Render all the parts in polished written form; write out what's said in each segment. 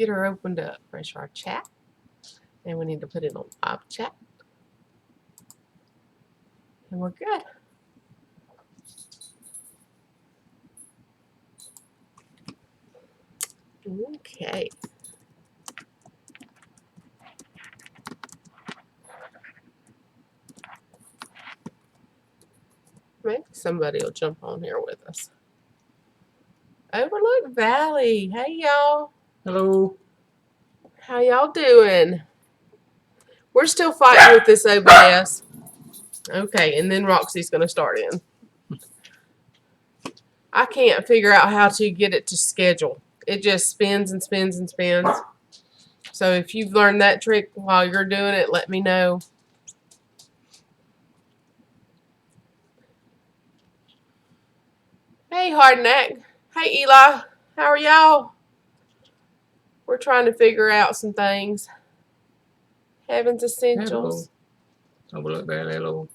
get her opened up. Refresh our chat. And we need to put it on live chat. And we're good. Okay. Maybe somebody will jump on here with us. Overlook Valley. Hey, y'all. Hello. How y'all doing? We're still fighting with this OBS. Okay, and then Roxy's going to start in. I can't figure out how to get it to schedule. It just spins and spins and spins. So if you've learned that trick while you're doing it, let me know. Hey, Hardneck. Hey, Eli. How are y'all? We're trying to figure out some things. Heaven's Essentials. Hello. Overlook Valley. Hello.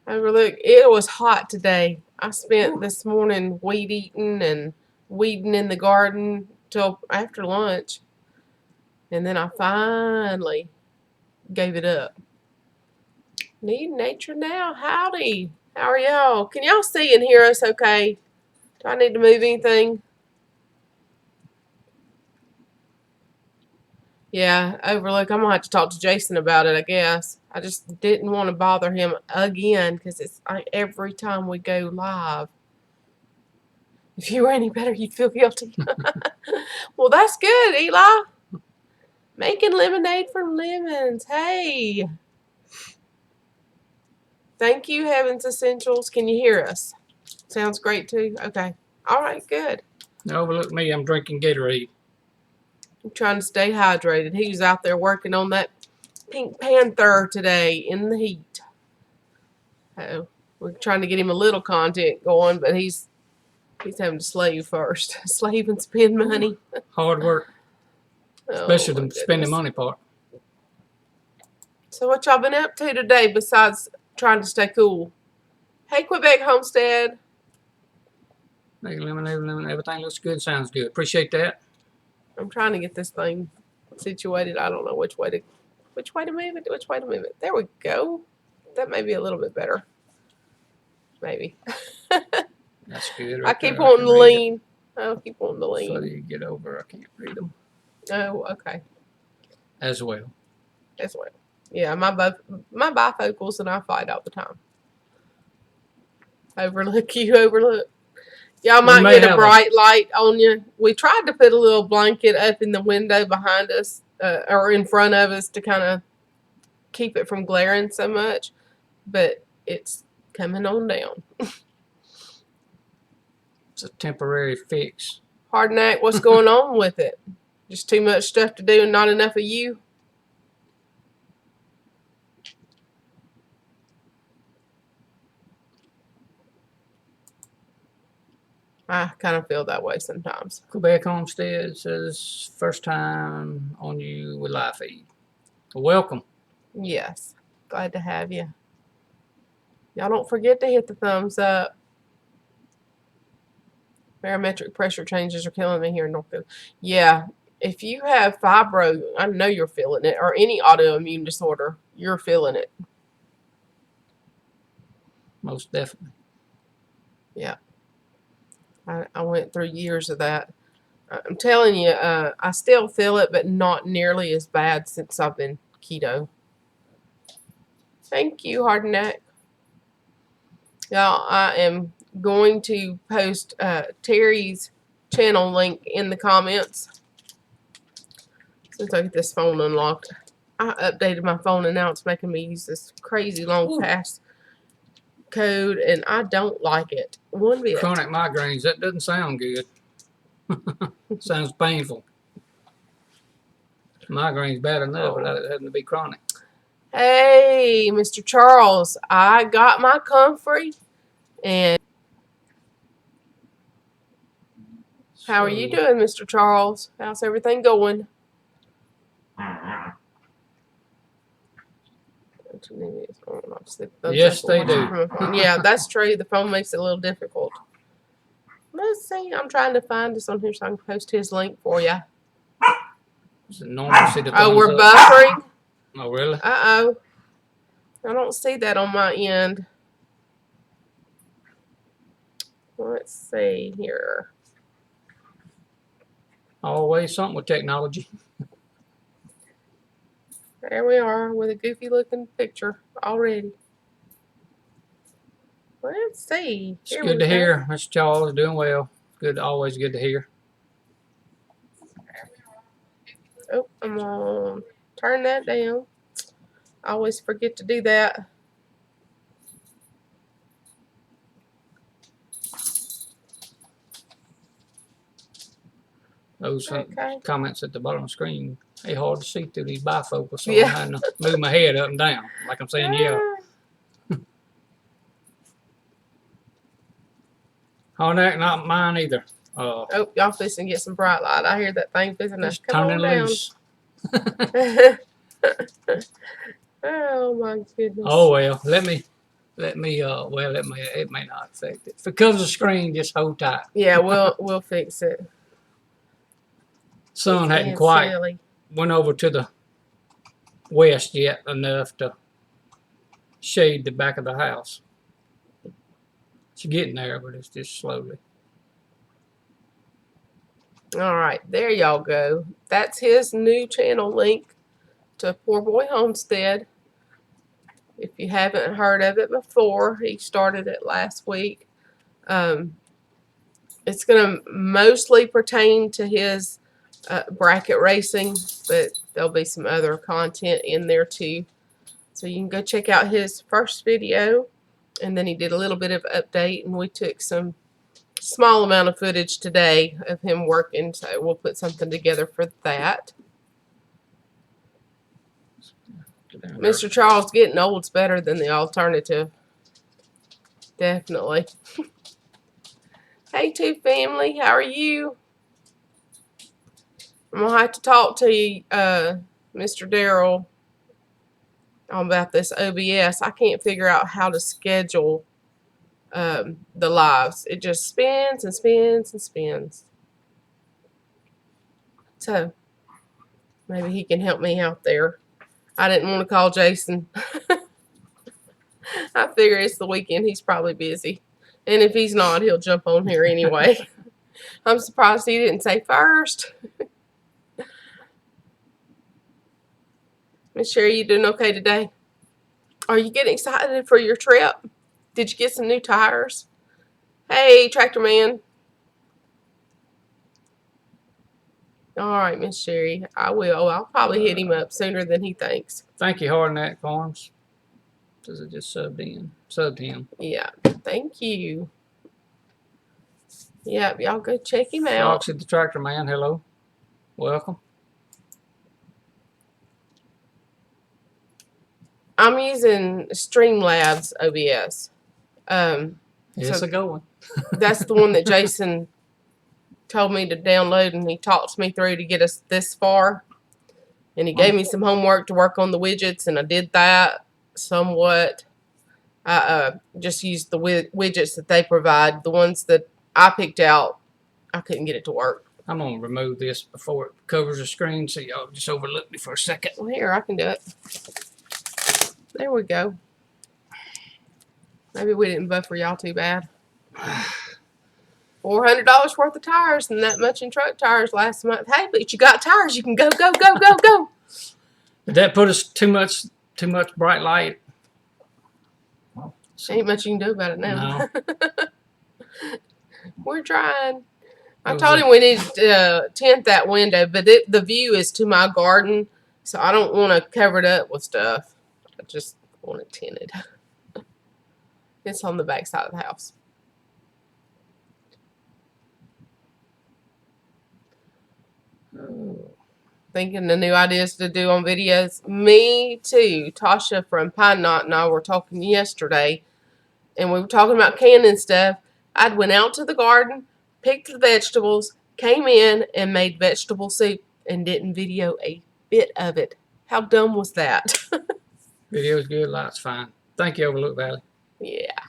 Overlook. It was hot today. I spent this morning weed eating and weeding in the garden till after lunch. And then I finally gave it up. Need nature now. Howdy. How are y'all? Can y'all see and hear us okay? Do I need to move anything? Yeah, Overlook. I'm going to have to talk to Jason about it, I guess. I just didn't want to bother him again because it's like every time we go live. If you were any better, you'd feel guilty. Well, that's good, Eli. Making lemonade from lemons. Hey. Thank you, Heaven's Essentials. Can you hear us? Sounds great, too. Okay. All right, good. Now overlook me. I'm drinking Gatorade. I'm trying to stay hydrated. He was out there working on that Pink Panther today in the heat. Uh-oh. We're trying to get him a little content going, but he's having to slave first. Slave and spend money. Hard work. Especially the spending money part. So what y'all been up to today besides trying to stay cool? Hey, Quebec Homestead. Making lemonade. Everything looks good. Sounds good. Appreciate that. I'm trying to get this thing situated. I don't know which way to move it. There we go. That may be a little bit better. Maybe. That's good. I keep wanting to lean. I'll keep wanting to lean. So you get over. I can't read them. Oh, okay. As well. Yeah, my bifocals and I fight all the time. Overlook. Y'all might get a bright light on you. We tried to put a little blanket up in the window behind us or in front of us to kind of keep it from glaring so much, but it's coming on down. It's a temporary fix. Hardneck, what's going on with it? Just too much stuff to do and not enough of you? I kind of feel that way sometimes. Quebec Homestead says, first time on you with live feed. Welcome. Yes. Glad to have you. Y'all don't forget to hit the thumbs up. Barometric pressure changes are killing me here in North Carolina. Yeah. If you have fibro, I know you're feeling it, or any autoimmune disorder, you're feeling it. Most definitely. Yeah. I went through years of that. I'm telling you, I still feel it, but not nearly as bad since I've been keto. Thank you, Hardneck. Y'all, I am going to post Terry's channel link in the comments. Since I get this phone unlocked. I updated my phone and now it's making me use this crazy long pass code and I don't like it one bit. Chronic migraines, that doesn't sound good. Sounds painful. Migraine's bad enough without it having to be chronic. Hey, Mr. Charles, I got my comfrey and how are you doing, Mr. Charles? How's everything going? Yes, they do. Yeah, that's true. The phone makes it a little difficult. Let's see. I'm trying to find this on here so I can post his link for you. Is it normal to see the Oh, thumbs we're up? buffering? Oh, really? Uh-oh. I don't see that on my end. Let's see here. Always something with technology. There we are with a goofy looking picture already. Let's see. It's Here good we to go. hear. Mr. Charles doing well. Good, always good to hear. Oh, I'm gonna turn that down. I always forget to do that. Those Okay. comments at the bottom of the screen, they hard to see through these bifocals, so Yeah. I'm having to move my head up and down, like I'm saying, yeah. Oh, no, not mine either. Oh, y'all fixing to get some bright light. I hear that thing fixing to It's come turning on down. loose. Oh my goodness. Oh well, let me. Well, it may not affect it. If it covers the screen, just hold tight. Yeah, we'll fix it. Sun It's hadn't being quite silly. went over to the west yet enough to shade the back of the house. It's getting there, but it's just slowly. All right, there y'all go. That's his new channel link to PoorBoy Homestead. If you haven't heard of it before, he started it last week. It's going to mostly pertain to his bracket racing, but there'll be some other content in there too. So you can go check out his first video, and then he did a little bit of update, and we took some small amount of footage today of him working, so we'll put something together for that. Mr. Charles getting old's better than the alternative. Definitely. Hey, two family, how are you? I'm gonna have to talk to you, Mr. Darrell, about this OBS. I can't figure out how to schedule the lives. It just spins and spins and spins. So maybe he can help me out there. I didn't want to call Jason. I figure it's the weekend. He's probably busy. And if he's not, he'll jump on here anyway. I'm surprised he didn't say first. Miss Sherry, you doing okay today? Are you getting excited for your trip? Did you get some new tires? Hey, Tractor Man. All right, Miss Sherry. I will. I'll probably hit him up sooner than he thinks. Thank you, Hardneck Farms. Does it just subbed him? Yeah. Thank you. Yep, y'all go check him out. Foxy the Tractor Man, hello. Welcome. I'm using Streamlabs OBS. It's a good one. That's the one that Jason told me to download, and he talked me through to get us this far. And he gave me some homework to work on the widgets, and I did that somewhat. I just used the widgets that they provide. The ones that I picked out, I couldn't get it to work. I'm going to remove this before it covers the screen so y'all just overlook me for a second. Well, here, I can do it. There we go. Maybe we didn't buffer y'all too bad. $400 worth of tires and that much in truck tires last month. Hey, but you got tires. You can go, go, go, go, go. Did that put us too much bright light? Ain't much you can do about it now. No. We're trying. I told him we need to tint that window, but the view is to my garden, so I don't want to cover it up with stuff. I just want it tinted. It's on the back side of the house. Thinking of new ideas to do on videos. Me too. Tasha from Pine Knot and I were talking yesterday, and we were talking about canning stuff. I'd went out to the garden, picked the vegetables, came in and made vegetable soup and didn't video a bit of it. How dumb was that? Video's good, light's fine. Thank you, Overlook Valley. Yeah.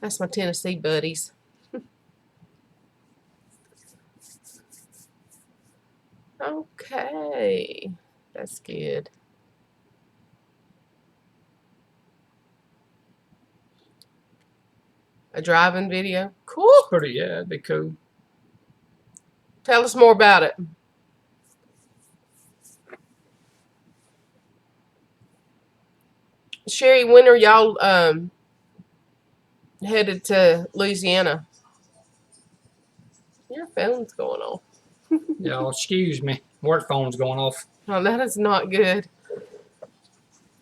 That's my Tennessee buddies. Okay. That's good. A driving video? Cool. It's pretty, yeah, it'd be cool. Tell us more about it. Sherry, when are y'all headed to Louisiana? Your phone's going off. Y'all, excuse me. Work phone's going off. Oh, that is not good.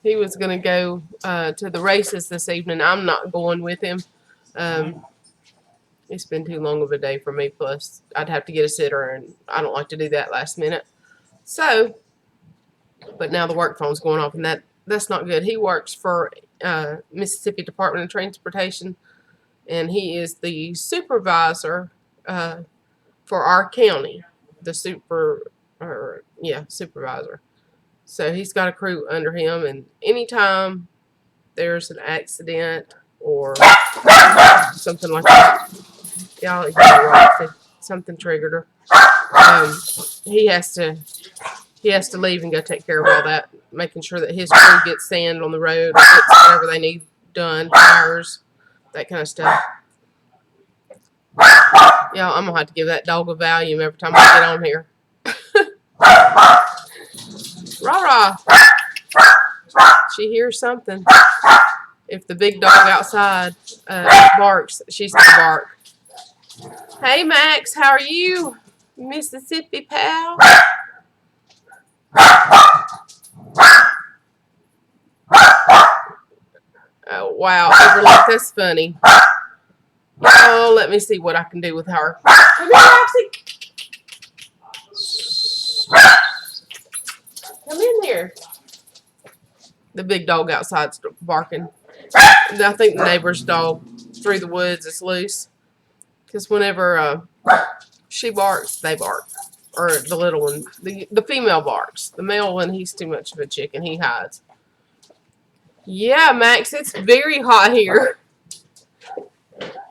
He was going to go to the races this evening. I'm not going with him. It's been too long of a day for me. Plus, I'd have to get a sitter, and I don't like to do that last minute. So, but now the work phone's going off, and that's not good. He works for Mississippi Department of Transportation, and he is the supervisor for our county. The supervisor. So he's got a crew under him, and anytime there's an accident or something like that, y'all hear Roxy, something triggered her. He has to leave and go take care of all that, making sure that his crew gets sand on the road, or gets whatever they need done, tires, that kind of stuff. Y'all, I'm gonna have to give that dog a volume every time I get on here. Rah-rah. She hears something. If the big dog outside barks, she's gonna bark. Hey, Max, how are you? Mississippi pal? Oh, wow. Overlook, that's funny. Oh, let me see what I can do with her. Come here, Roxy. Come in here. The big dog outside's barking. I think the neighbor's dog through the woods is loose. Because whenever she barks, they bark. Or the little one. The female barks. The male one, he's too much of a chicken. He hides. Yeah, Max, it's very hot here.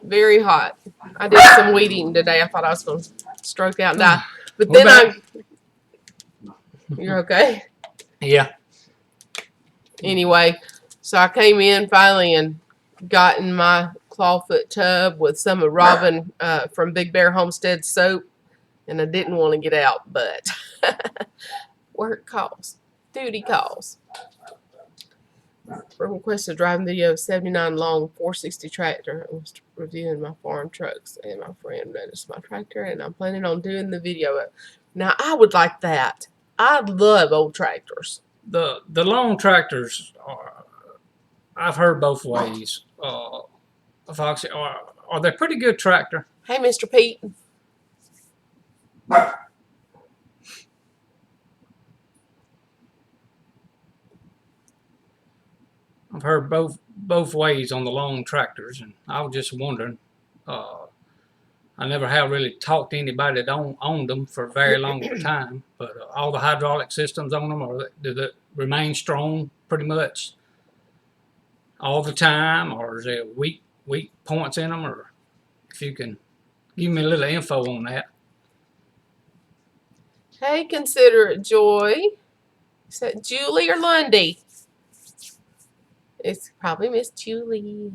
Very hot. I did some weed eating today. I thought I was going to stroke out and die. But then You're okay? Yeah. Anyway, so I came in finally and got in my clawfoot tub with some of Robin from Big Bear Homestead soap. And I didn't want to get out, but work calls. Duty calls. Requested driving video of 79 long 460 tractor. I was reviewing my farm trucks, and my friend noticed my tractor, and I'm planning on doing the video. Now, I would like that. I love old tractors. The long tractors I've heard both ways. Foxy, are they pretty good tractor? Hey, Mr. Pete. I've heard both ways on the long tractors, and I was just wondering. I never have really talked to anybody that owned them for a very long time, but all the hydraulic systems on them, do they remain strong pretty much all the time, or is there weak points in them? Or if you can give me a little info on that. Hey, considerate Joy. Is that Julie or Lundy? It's probably Miss Julie.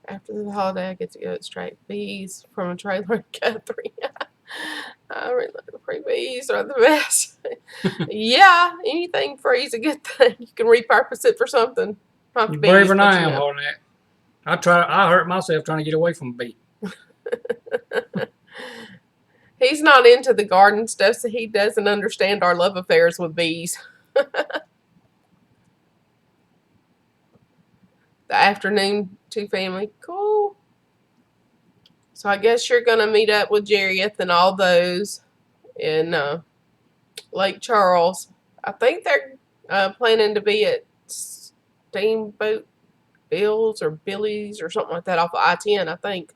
After the holiday, I get to go extract bees from a trailer in Guthrie. I really like the free bees are the best. Yeah, anything free is a good thing. You can repurpose it for something. Not You're bees, braver than but I am on that. I hurt myself trying to get away from a bee. He's not into the garden stuff, so he doesn't understand our love affairs with bees. The afternoon two family. Cool. So I guess you're going to meet up with Jarieth and all those in Lake Charles. I think they're planning to be at Steamboat Bill's or Billy's or something like that off of I-10, I think.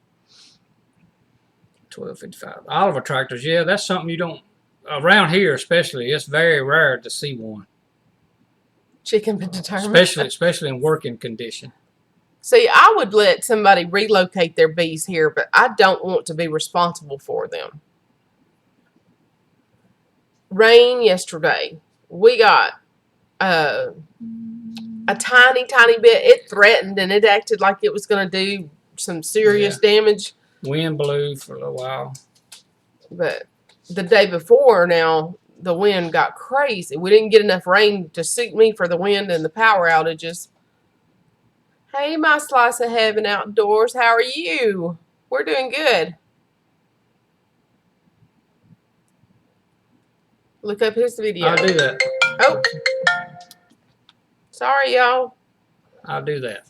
1255. Oliver tractors, yeah, that's something you don't, around here especially, it's very rare to see one. Chicken been determined. Especially in working condition. See, I would let somebody relocate their bees here, but I don't want to be responsible for them. Rain yesterday. We got a tiny, tiny bit. It threatened and it acted like it was going to do some serious damage. Wind blew for a little while. But the day before now, the wind got crazy. We didn't get enough rain to suit me for the wind and the power outages. Hey, my slice of heaven outdoors. How are you? We're doing good. Look up his video. I'll do that. Oh. Sorry, y'all. I'll do that.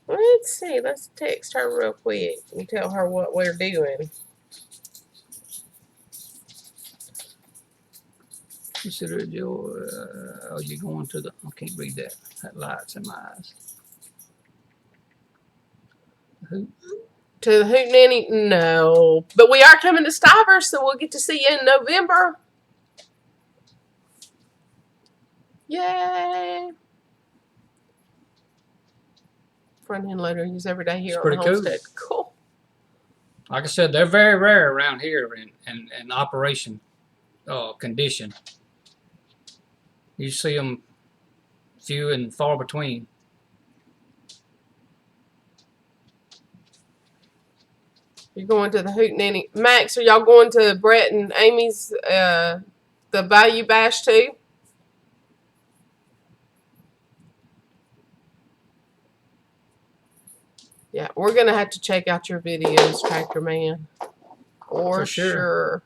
Let's see. Let's text her real quick and tell her what we're doing. Consider your. Are you going to the? I can't read that. That light's in my eyes. Who? To the Hootenanny? No. But we are coming to Stivers, so we'll get to see you in November. Yay. Front end loader used every day here on the Homestead. Cool. Like I said, they're very rare around here in operation condition. You see them few and far between. You're going to the Hootenanny. Max, are y'all going to Brett and Amy's, the Bayou Bash too? Yeah, we're going to have to check out your videos, Tractor Man. For sure.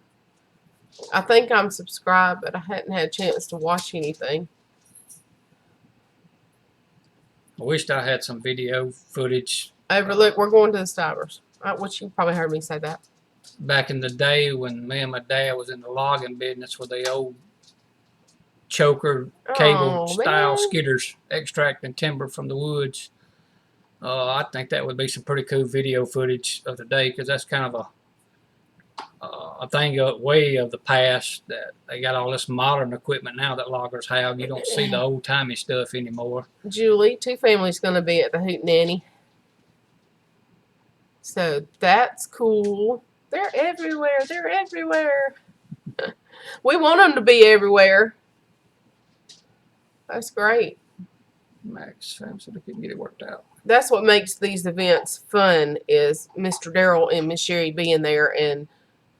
I think I'm subscribed, but I hadn't had a chance to watch anything. I wished I had some video footage. Look, we're going to the Stivers. Which you probably heard me say that. Back in the day when me and my dad was in the logging business with the old choker cable style skidders extracting timber from the woods. I think that would be some pretty cool video footage of the day, because that's kind of a thing way of the past, that they got all this modern equipment now that loggers have. You don't see the old timey stuff anymore. Julie, 2 families going to be at the Hootenanny. So that's cool. They're everywhere. They're everywhere. We want them to be everywhere. That's great. Max said they couldn't get it worked out. That's what makes these events fun, is Mr. Darrell and Miss Sherry being there, and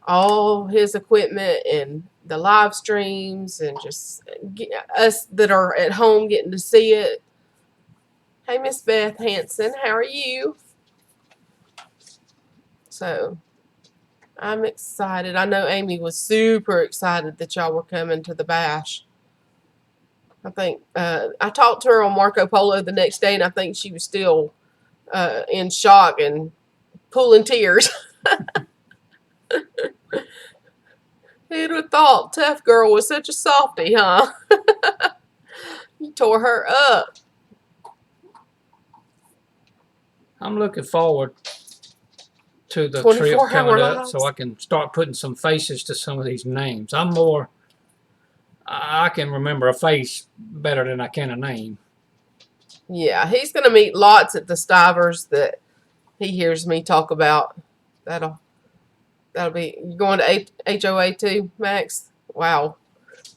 all his equipment and the live streams, and just us that are at home getting to see it. Hey, Miss Beth Hanson, how are you? So I'm excited. I know Amy was super excited that y'all were coming to the bash. I think I talked to her on Marco Polo the next day, and I think she was still in shock and pulling tears. Who'd have thought Tough Girl was such a softie, huh? You tore her up. I'm looking forward to the trip coming up, so I can start putting some faces to some of these names. I can remember a face better than I can a name. Yeah, he's going to meet lots at the Stivers that he hears me talk about. That'll be, you going to HOA too, Max? Wow.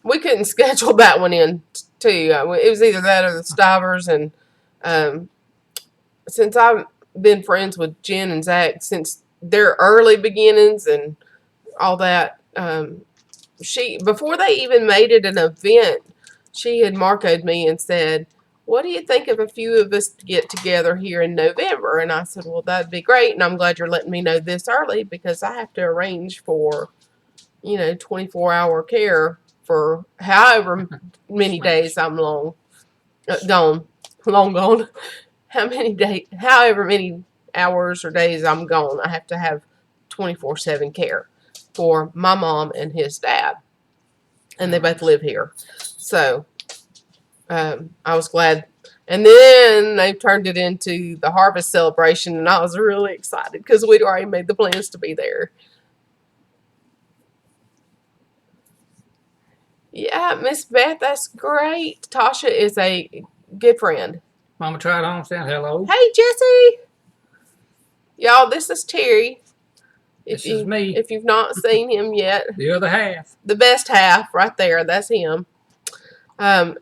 We couldn't schedule that one in too. It was either that or the Stivers, and since I've been friends with Jen and Zach since their early beginnings and all that, before they even made it an event, she had marcoed me and said, what do you think of a few of us to get together here in November? And I said, well, that'd be great, and I'm glad you're letting me know this early, because I have to arrange for, 24-hour care for however many days I'm gone. However many hours or days I'm gone, I have to have 24/7 care for my mom and his dad, and they both live here. So I was glad. And then they turned it into the harvest celebration, and I was really excited because we'd already made the plans to be there. Yeah, Miss Beth, that's great. Tasha is a good friend. Mama tried Homestead. Hello. Hey, Jesse. Y'all, this is Terry. This is me. If you've not seen him yet, The other half. the best half right there, that's him.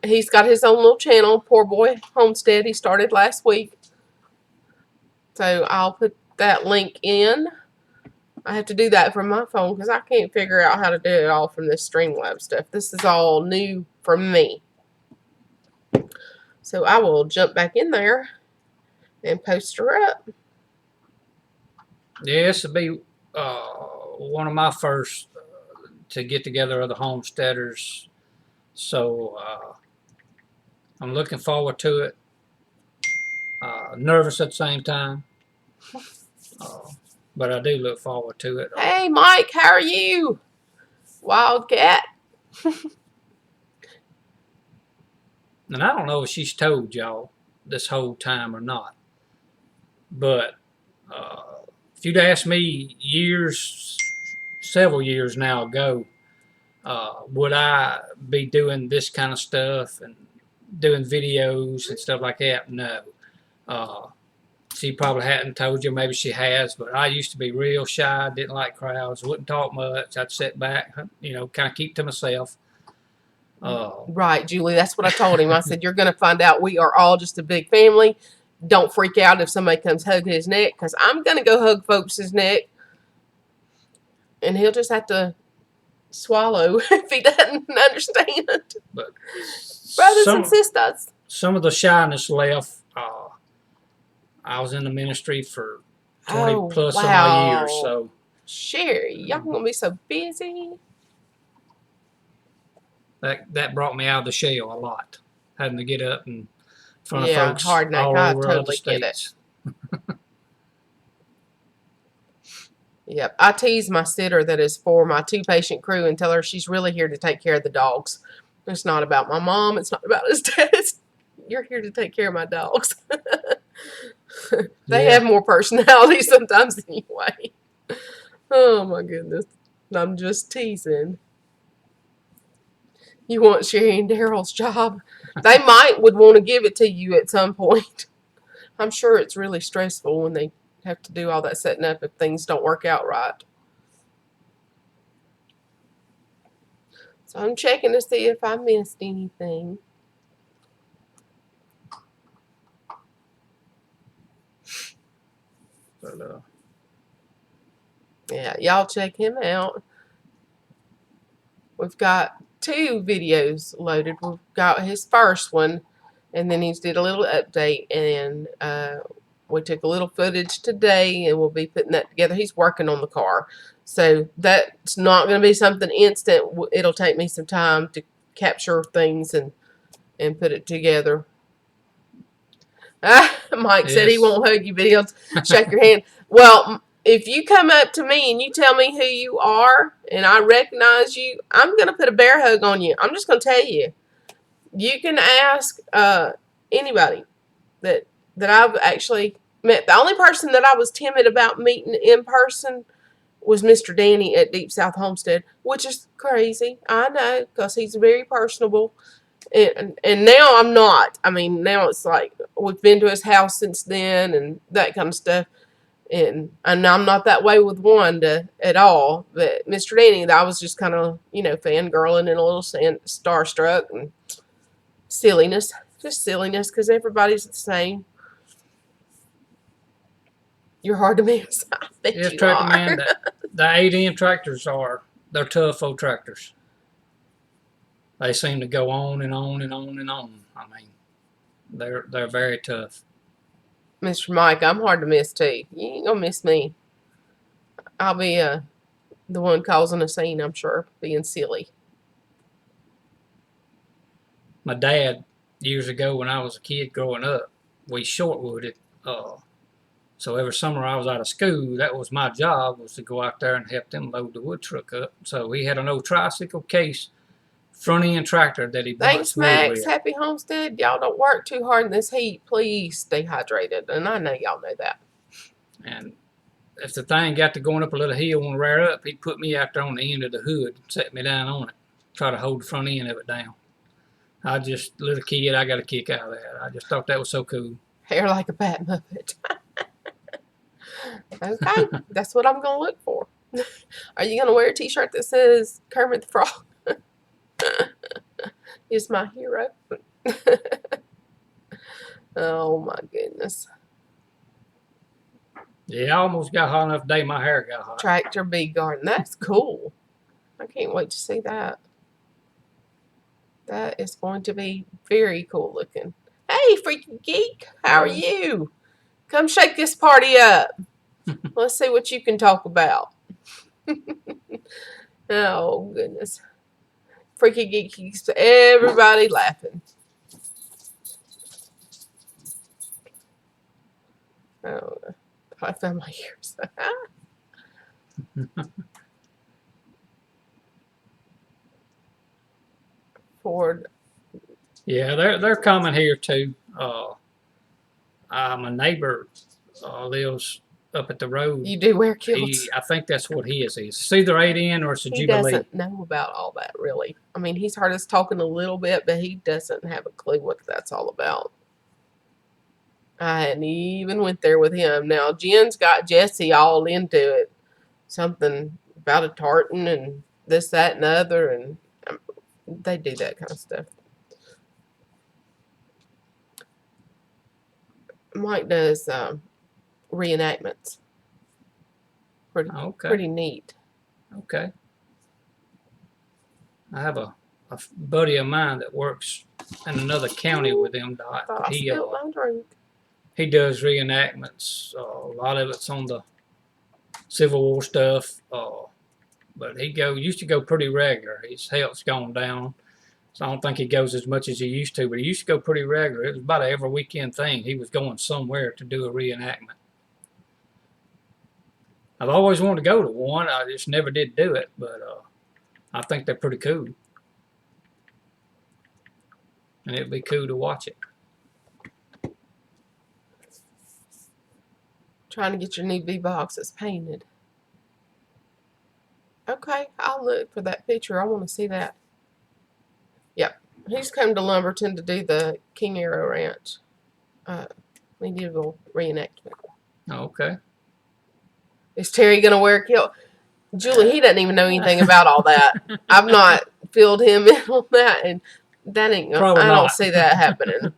He's got his own little channel, PoorBoy Homestead. He started last week. So I'll put that link in. I have to do that from my phone because I can't figure out how to do it all from this Streamlabs stuff. This is all new for me. So I will jump back in there and post her up. Yeah, this will be one of my first to get together of the homesteaders. So I'm looking forward to it. Nervous at the same time. But I do look forward to it. Hey, Mike, how are you? Wildcat. And I don't know if she's told y'all this whole time or not. But if you'd asked me several years now ago, would I be doing this kind of stuff and doing videos and stuff like that? No. She probably hadn't told you, maybe she has, but I used to be real shy, didn't like crowds, wouldn't talk much. I'd sit back, kind of keep to myself. Right, Julie, that's what I told him. I said, you're going to find out we are all just a big family. Don't freak out if somebody comes hug his neck, because I'm going to go hug folks' neck, and he'll just have to swallow if he doesn't understand. But brothers and sisters. Some of the shyness left. I was in the ministry for 20 plus some odd years. So Sherry, y'all gonna be so busy. That brought me out of the shell a lot. Having to get up in front of folks hard night. all I over totally other states. Yep. I tease my sitter that is for my 2-patient crew and tell her she's really here to take care of the dogs. It's not about my mom. It's not about his dad. You're here to take care of my dogs. They have more personality sometimes anyway. Oh my goodness. I'm just teasing. You want Sherry and Daryl's job? They would want to give it to you at some point. I'm sure it's really stressful when they have to do all that setting up if things don't work out right. So I'm checking to see if I missed anything. But, yeah, y'all check him out. We've got 2 videos loaded. We've got his first one, and then he's did a little update, and we took a little footage today, and we'll be putting that together. He's working on the car, so that's not going to be something instant. It'll take me some time to capture things and put it together. Mike said he won't hug you, but he'll shake your hand. Well, if you come up to me and you tell me who you are and I recognize you, I'm going to put a bear hug on you. I'm just going to tell you. You can ask anybody that I've actually met. The only person that I was timid about meeting in person was Mr. Danny at Deep South Homestead, which is crazy. I know, because he's very personable. And now I'm not. I mean, now it's like we've been to his house since then and that kind of stuff. And I'm not that way with Wanda at all. But Mr. Danny, I was just kind of, fangirling and a little starstruck and silliness. Just silliness because everybody's the same. You're hard to miss. I bet you are. Man, the 8M tractors they're tough old tractors. They seem to go on and on and on and on. I mean, they're very tough. Mr. Mike, I'm hard to miss too. You ain't gonna miss me. I'll be the one causing a scene, I'm sure, being silly. My dad, years ago when I was a kid growing up, we shortwooded. So every summer I was out of school, that was my job, was to go out there and help them load the wood truck up. So he had an old tricycle case front end tractor that he bought. Thanks, Max. Happy Homestead. Y'all don't work too hard in this heat. Please stay hydrated. And I know y'all know that. And if the thing got to going up a little hill and rear up, he'd put me out there on the end of the hood, set me down on it, try to hold the front end of it down. I just, little kid, I got a kick out of that. I just thought that was so cool. Hair like a bat muppet. Okay, that's what I'm going to look for. Are you going to wear a t-shirt that says Kermit the Frog is my hero? Oh my goodness. Yeah, I almost got hot enough today. My hair got hot. Tractor bee garden. That's cool. I can't wait to see that. That is going to be very cool looking. Hey, freaky geek. How are you? Come shake this party up. Let's see what you can talk about. Oh, goodness. Freaky geek keeps everybody laughing. Oh, I found my ears. Ford. Yeah, they're coming here too. My neighbor lives up at the road. You do wear kilts. I think that's what his is. It's either 8N or it's a He Jubilee. doesn't know about all that, really. I mean, he's heard us talking a little bit, but he doesn't have a clue what that's all about. I hadn't even went there with him. Now, Jen's got Jesse all into it. Something about a tartan and this, that, and the other, and they do that kind of stuff. Mike does reenactments. Pretty neat. Okay. I have a buddy of mine that works in another county with them. He does reenactments. A lot of it's on the Civil War stuff. But he used to go pretty regular. His health's gone down, so I don't think he goes as much as he used to. But he used to go pretty regular. It was about an every weekend thing. He was going somewhere to do a reenactment. I've always wanted to go to one. I just never did do it, but I think they're pretty cool. And it'd be cool to watch it. Trying to get your new V-boxes painted. Okay, I'll look for that picture. I want to see that. Yep. He's come to Lumberton to do the King Arrow Ranch medieval reenactment. Okay. Is Terry going to wear a kilt? Julie, he doesn't even know anything about all that. I've not filled him in on that, and that ain't. I don't see that happening.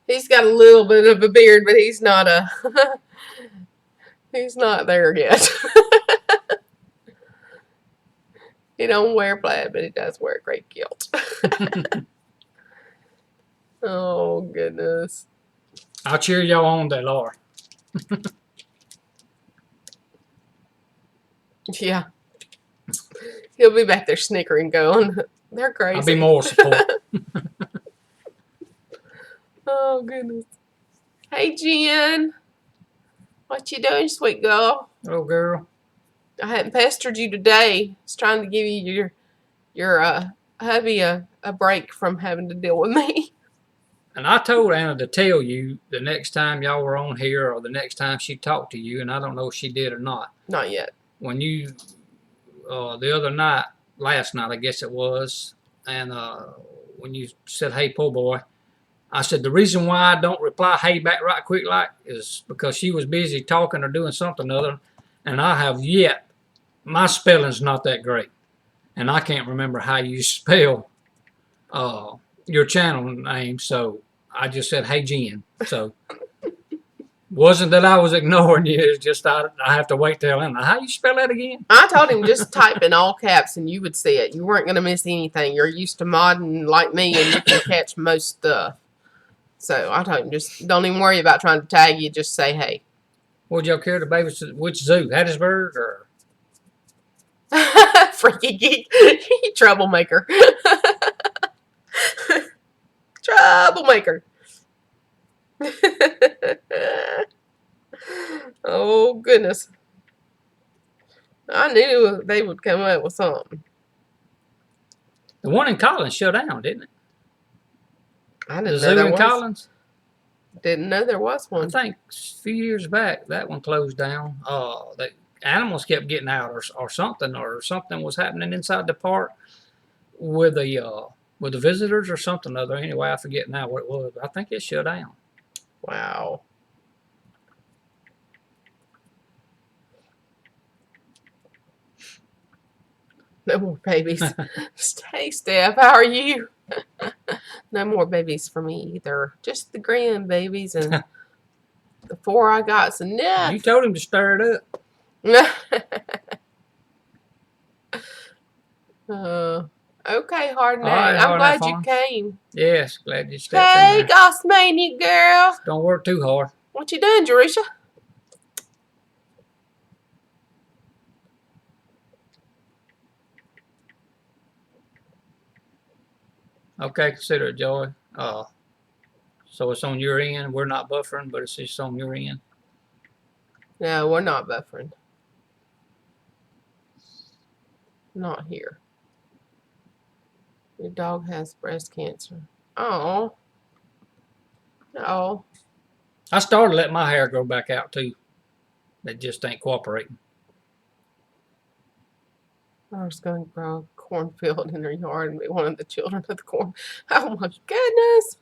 He's got a little bit of a beard, but he's not he's not there yet. He don't wear plaid, but he does wear a great kilt. Oh goodness! I'll cheer y'all on that, Laura. Yeah, he'll be back there snickering, going, "They're crazy." I'll be more support. Oh goodness! Hey Jen, what you doing, sweet girl? Oh girl. I hadn't pestered you today. I was trying to give you your hubby a break from having to deal with me. And I told Anna to tell you the next time y'all were on here or the next time she talked to you, and I don't know if she did or not. Not yet. When you, the other night, last night I guess it was, and when you said, "Hey, PoorBoy," I said, the reason why I don't reply "hey" back right quick like is because she was busy talking or doing something other, and I have yet, my spelling's not that great, and I can't remember how you spell your channel name, so I just said, "Hey, Jen." So wasn't that I was ignoring you, it's just I have to wait till him. How you spell that again? I told him just type in all caps and you would see it. You weren't going to miss anything. You're used to modding like me and you can catch most stuff. So I told him just don't even worry about trying to tag you. Just say hey. Would y'all care to babysit? Which zoo? Hattiesburg or? Freaky geek. Troublemaker. Troublemaker. Oh goodness. I knew they would come up with something. The one in Collins shut down, didn't it? I didn't The know zoo there in was. Collins? Didn't know there was one. I think a few years back that one closed down. The animals kept getting out or something was happening inside the park with the with the visitors or something other. Anyway, I forget now what it was. But I think it shut down. Wow. No more babies. Stay, Steph. How are you? No more babies for me either. Just the grandbabies and the 4 I got's enough. You told him to stir it up. Okay, hard All right, name. I'm hard glad enough you on. came. Yes, glad you stepped in Hey, there. Gossmania girl. Don't work too hard. What you doing, Jerisha? Okay, consider it, Joy. So it's on your end. We're not buffering, but it's just on your end. No, we're not buffering. Not here. Your dog has breast cancer. Oh. No. I started letting my hair grow back out too. They just ain't cooperating. I was going to grow a cornfield in her yard and be one of the children of the corn. Oh my goodness.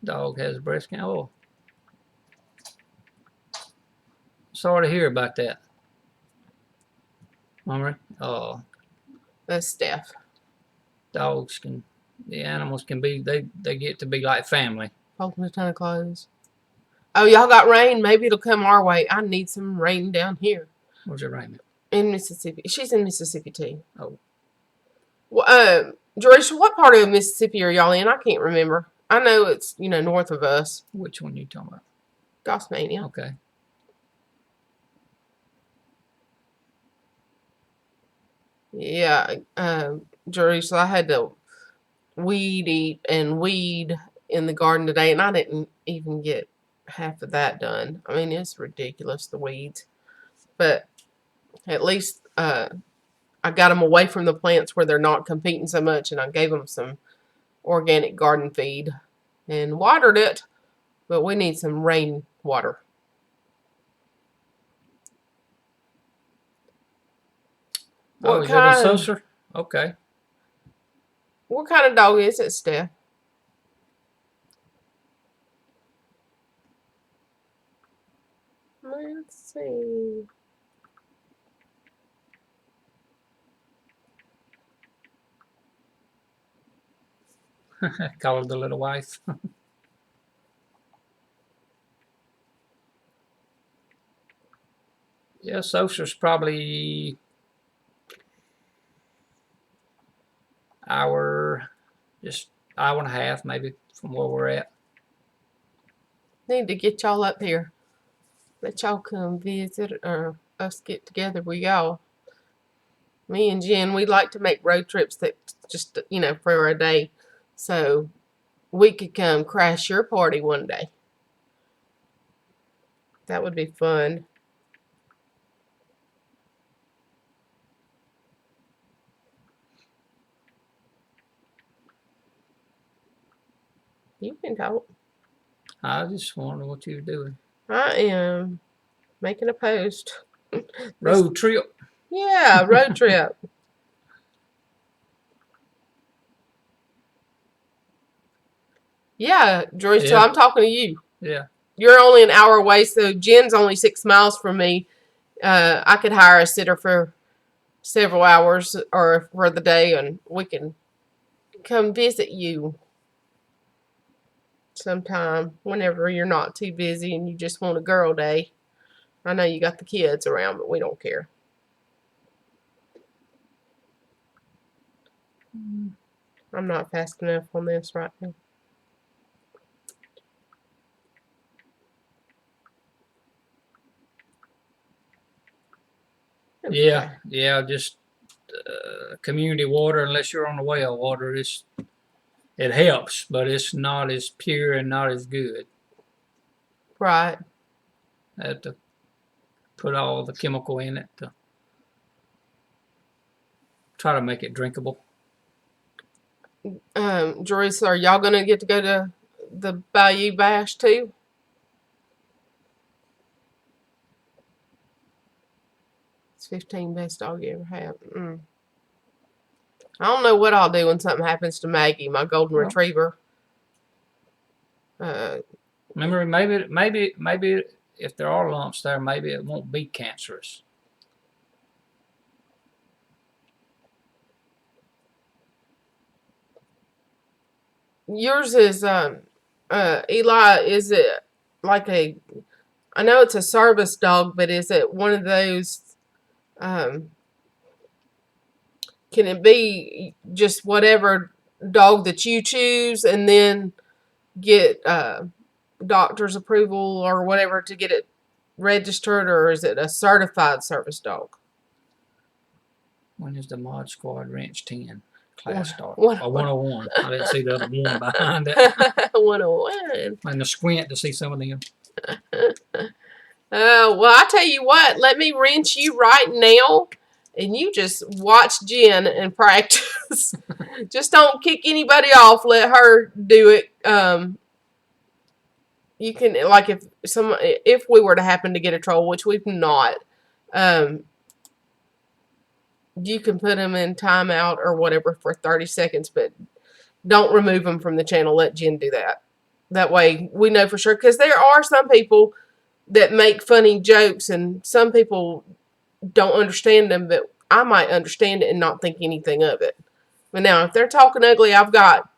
Dog has breast cancer. Oh. Sorry to hear about that. Montgomery. That's Steph. Dogs can, the animals can be, they get to be like family. Holding a ton of clothes. Oh, y'all got rain? Maybe it'll come our way. I need some rain down here. Where's it raining? In Mississippi. She's in Mississippi too. Oh. Well, Jerisha, what part of Mississippi are y'all in? I can't remember. I know it's, north of us. Which one you talking about? Gossmania. Okay. Yeah, Jerisha, I had to weed in the garden today, and I didn't even get half of that done. I mean, it's ridiculous, the weeds. But at least I got them away from the plants where they're not competing so much, and I gave them some organic garden feed and watered it, but we need some rain water. Oh, is it a saucer? Okay. What kind of dog is it, Steph? Let's see. Call her the little wife. Yeah, saucer's probably just hour and a half maybe from where we're at. Need to get y'all up here. Let y'all come visit or us get together with y'all. Me and Jen, we like to make road trips that just, for a day. So we could come crash your party one day. That would be fun. You can talk. I just wonder what you're doing. I am making a post. Road trip. Yeah, road trip. Yeah, George, so Yeah. I'm talking to you. Yeah. You're only an hour away, so Jen's only 6 miles from me. I could hire a sitter for several hours or for the day, and we can come visit you sometime whenever you're not too busy and you just want a girl day. I know you got the kids around, but we don't care. I'm not fast enough on this right now. Okay. Yeah, just community water, unless you're on the well water, it helps, but it's not as pure and not as good. Right. I have to put all the chemical in it to try to make it drinkable. Joyce, are y'all gonna get to go to the Bayou Bash too? It's 15 best dog you ever had. I don't know what I'll do when something happens to Maggie, my golden Well, retriever. Uh, remember, maybe if there are lumps there, maybe it won't be cancerous. yours is Eli. Is it like a? I know it's a service dog, but is it one of those? Um, can it be just whatever dog that you choose, and then get doctor's approval or whatever to get it registered, or is it a certified service dog? When is the Mod Squad Wrench 10 class start? One, Or 101. I didn't see the other one behind it. 101. And the squint to see some of them. Well, I tell you what, let me wrench you right now, and you just watch Jen and practice. Just don't kick anybody off. Let her do it. You can, like, if we were to happen to get a troll, which we've not, um, you can put them in timeout or whatever for 30 seconds, but don't remove them from the channel. Let Jen do that. That way we know for sure, because there are some people that make funny jokes, and some people don't understand them, but I might understand it and not think anything of it. But now, if they're talking ugly, I've got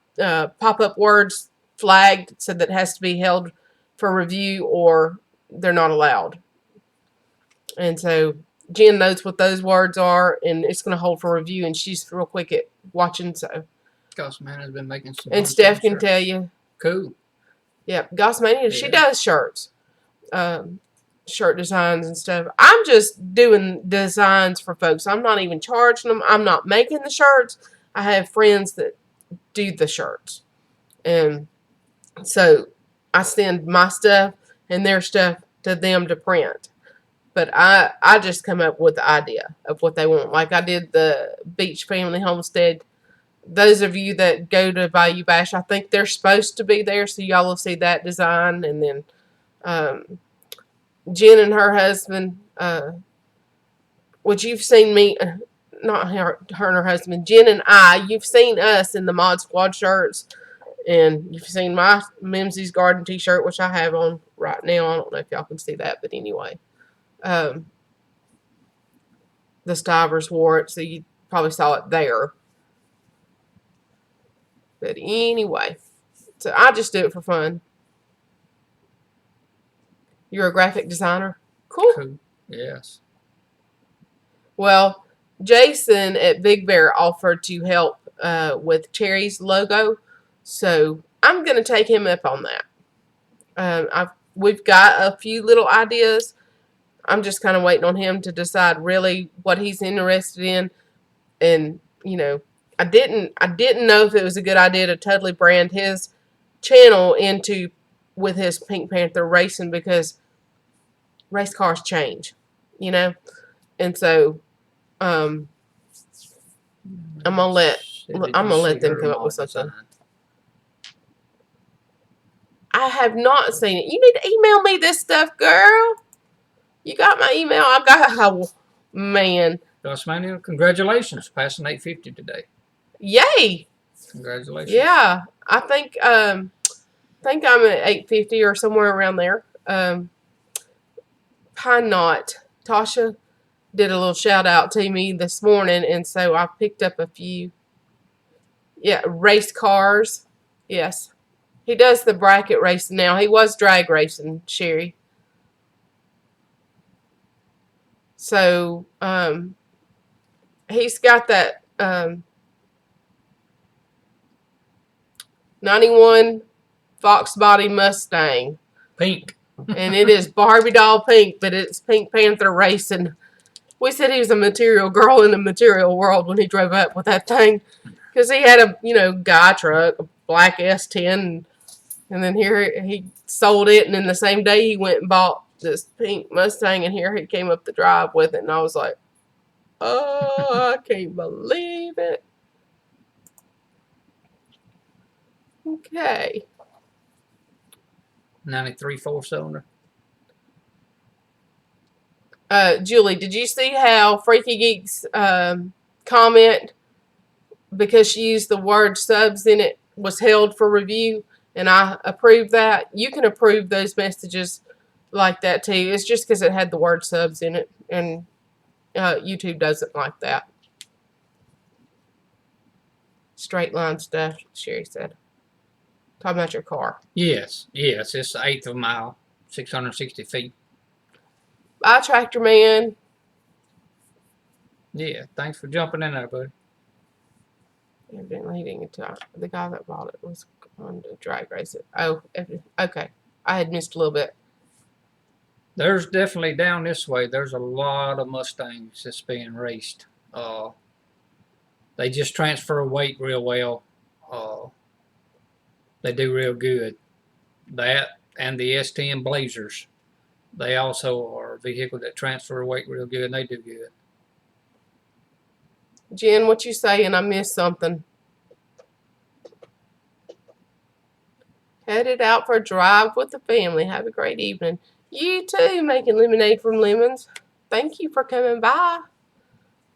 pop-up words flagged, so that has to be held for review or they're not allowed. And so Jen knows what those words are, and it's going to hold for review, and she's real quick at watching. So, Gossman has been making some. and Steph can tell you. Cool. Yep, Gossmania, she does shirts. Shirt designs and stuff. I'm just doing designs for folks. I'm not even charging them. I'm not making the shirts. I have friends that do the shirts. And so I send my stuff and their stuff to them to print. But I just come up with the idea of what they want. Like I did the Beach Family Homestead. Those of you that go to Bayou Bash, I think they're supposed to be there, so y'all will see that design. And then Jen and her husband, which you've seen me, not her and her husband, Jen and I, you've seen us in the Mod Squad shirts, and you've seen my Mimsy's Garden t-shirt, which I have on right now. I don't know if y'all can see that, but anyway. The Stivers wore it, so you probably saw it there. But anyway, so I just do it for fun. You're a graphic designer? Cool. Yes. Well, Jason at Big Bear offered to help with Cherry's logo, so I'm going to take him up on that. We've got a few little ideas. I'm just kind of waiting on him to decide really what he's interested in, and I didn't know if it was a good idea to totally brand his channel into with his Pink Panther racing, because race cars change, and so I'm gonna let them come up with something. I have not seen it. You need to email me this stuff, girl. You got my email? I got. Oh, man. Gossmania, congratulations, passing 850 today. Yay! Congratulations. Yeah, I think I'm at 850 or somewhere around there. Pine Knot, Tasha did a little shout out to me this morning, and so I picked up a few. Yeah, race cars. Yes. He does the bracket racing now. He was drag racing, Sherry. So, he's got that 91 Fox Body Mustang. Pink. And it is Barbie doll pink, but it's Pink Panther racing. We said he was a material girl in the material world when he drove up with that thing, because he had a guy truck, a black S10, and then here he sold it, and then the same day he went and bought this pink Mustang, and here he came up the drive with it, and I was like, oh, I can't believe it. Okay. 93 4-cylinder. Julie, did you see how Freaky Geeks comment because she used the word subs in it, was held for review, and I approved that. You can approve those messages like that too. It's just because it had the word subs in it, and YouTube doesn't like that. Straight line stuff, Sherry said. Talking about your car. Yes, it's the eighth of a mile, 660 feet. Bye, Tractor Man. Yeah, thanks for jumping in there, buddy. Evidently, he didn't get to. The guy that bought it was on to drag race it. Oh, okay. I had missed a little bit. There's definitely down this way. There's a lot of Mustangs that's being raced. They just transfer weight real well. They do real good. That and the S10 Blazers. They also are a vehicle that transfer weight real good, and they do good. Jen, what you saying? I missed something. Headed out for a drive with the family. Have a great evening. You too, making lemonade from lemons. Thank you for coming by.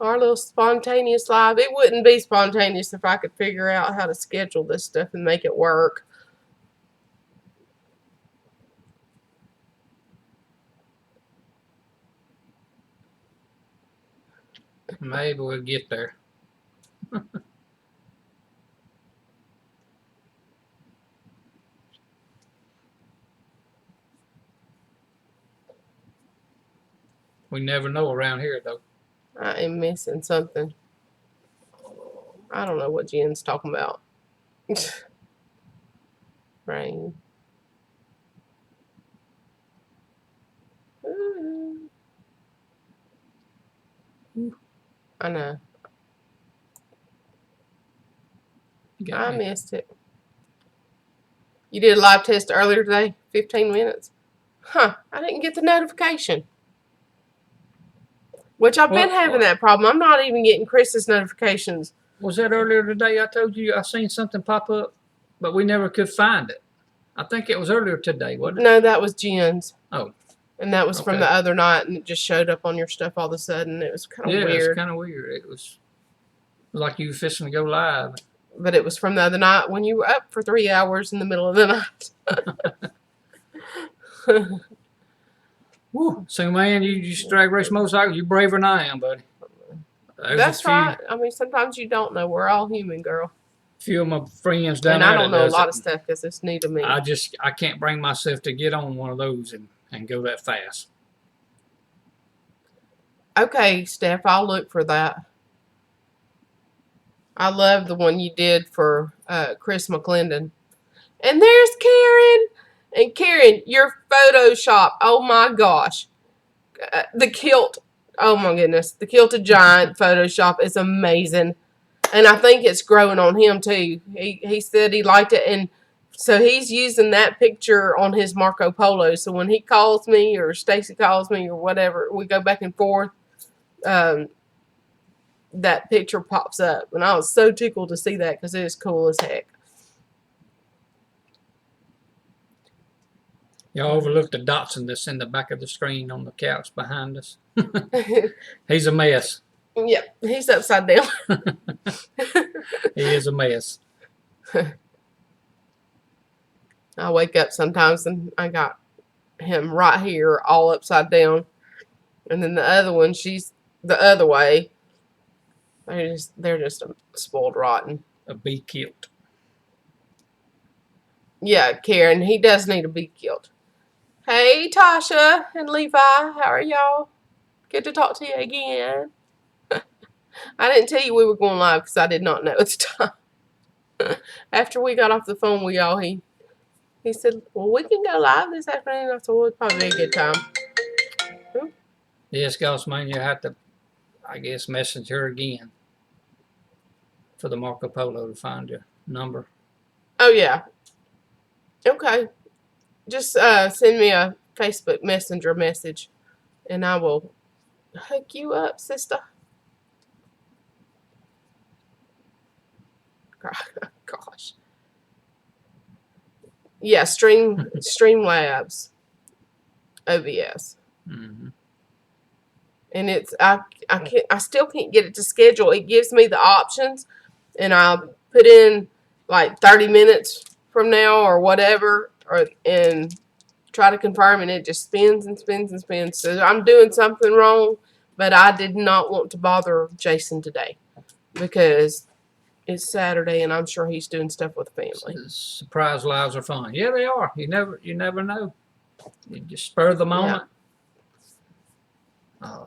Our little spontaneous live. It wouldn't be spontaneous if I could figure out how to schedule this stuff and make it work. Maybe we'll get there. We never know around here, though. I am missing something. I don't know what Jen's talking about. Rain. I know. I missed it. You did a live test earlier today? 15 minutes? Huh. I didn't get the notification. Which I've been having that problem. I'm not even getting Chris's notifications. Was that earlier today? I told you I seen something pop up, but we never could find it. I think it was earlier today, wasn't it? No, that was Jen's. Oh. And that was from the other night, and it just showed up on your stuff all of a sudden. It was kind of weird. Yeah, it was kind of weird. It was like you were fixing to go live. But it was from the other night when you were up for 3 hours in the middle of the night. Woo. So, man, you just drag race motorcycle. You're braver than I am, buddy. That's right. I mean, sometimes you don't know. We're all human, girl. A few of my friends down there. And I don't know a lot of stuff because it's new to me. I can't bring myself to get on one of those and go that fast. Okay, Steph, I'll look for that. I love the one you did for Chris McClendon. And there's Karen. And Karen, your Photoshop, oh my gosh. The kilt, oh my goodness. The Kilted Giant Photoshop is amazing. And I think it's growing on him too. He said he liked it. And so he's using that picture on his Marco Polo. So when he calls me or Stacy calls me or whatever, we go back and forth, that picture pops up. And I was so tickled to see that because it is cool as heck. Y'all overlooked the Datsun that's in the back of the screen on the couch behind us. He's a mess. Yep, he's upside down. He is a mess. I wake up sometimes and I got him right here all upside down. And then the other one, she's the other way. They're just spoiled rotten. A bee kilt. Yeah, Karen, he does need a bee kilt. Hey, Tasha and Levi, how are y'all? Good to talk to you again. I didn't tell you we were going live because I did not know it's time. After we got off the phone with y'all, he said, well, we can go live this afternoon. I said, well, it'd probably be a good time. Yes, Gossman, you have to, I guess, message her again for the Marco Polo to find your number. Oh, yeah. Okay. Just send me a Facebook Messenger message, and I will hook you up, sister. Gosh. Yeah, Streamlabs. OBS. Mm-hmm. And it's I still can't get it to schedule. It gives me the options, and I'll put in like 30 minutes from now or whatever, and try to confirm, and it just spins and spins and spins. So I'm doing something wrong, but I did not want to bother Jason today because it's Saturday, and I'm sure he's doing stuff with the family. Surprise lives are fun. Yeah, they are. You never know. You just spur the moment. Yeah.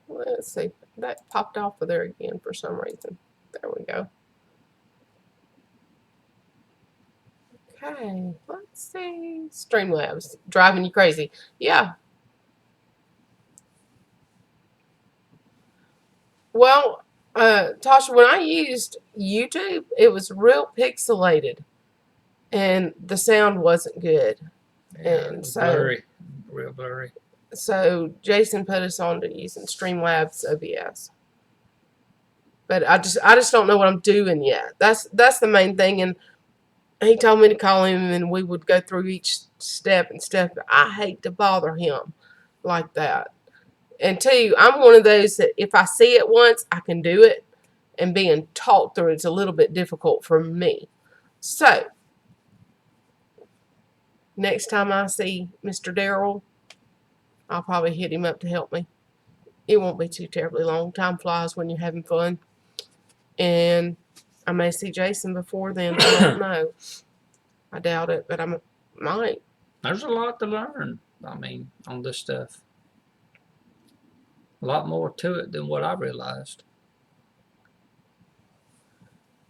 Let's see. That popped off of there again for some reason. There we go. Okay, let's see. Streamlabs driving you crazy. Yeah. Well, Tasha, when I used YouTube, it was real pixelated, and the sound wasn't good. Yeah, And so blurry, real blurry. So Jason put us on to using Streamlabs OBS. But I just don't know what I'm doing yet. That's the main thing. And he told me to call him, and we would go through each step and stuff. I hate to bother him like that. And two, I'm one of those that if I see it once, I can do it. And being taught through it's a little bit difficult for me. So next time I see Mr. Darrell, I'll probably hit him up to help me. It won't be too terribly long. Time flies when you're having fun. And I may see Jason before then. I don't know. I doubt it, but I might. There's a lot to learn, I mean, on this stuff. A lot more to it than what I realized.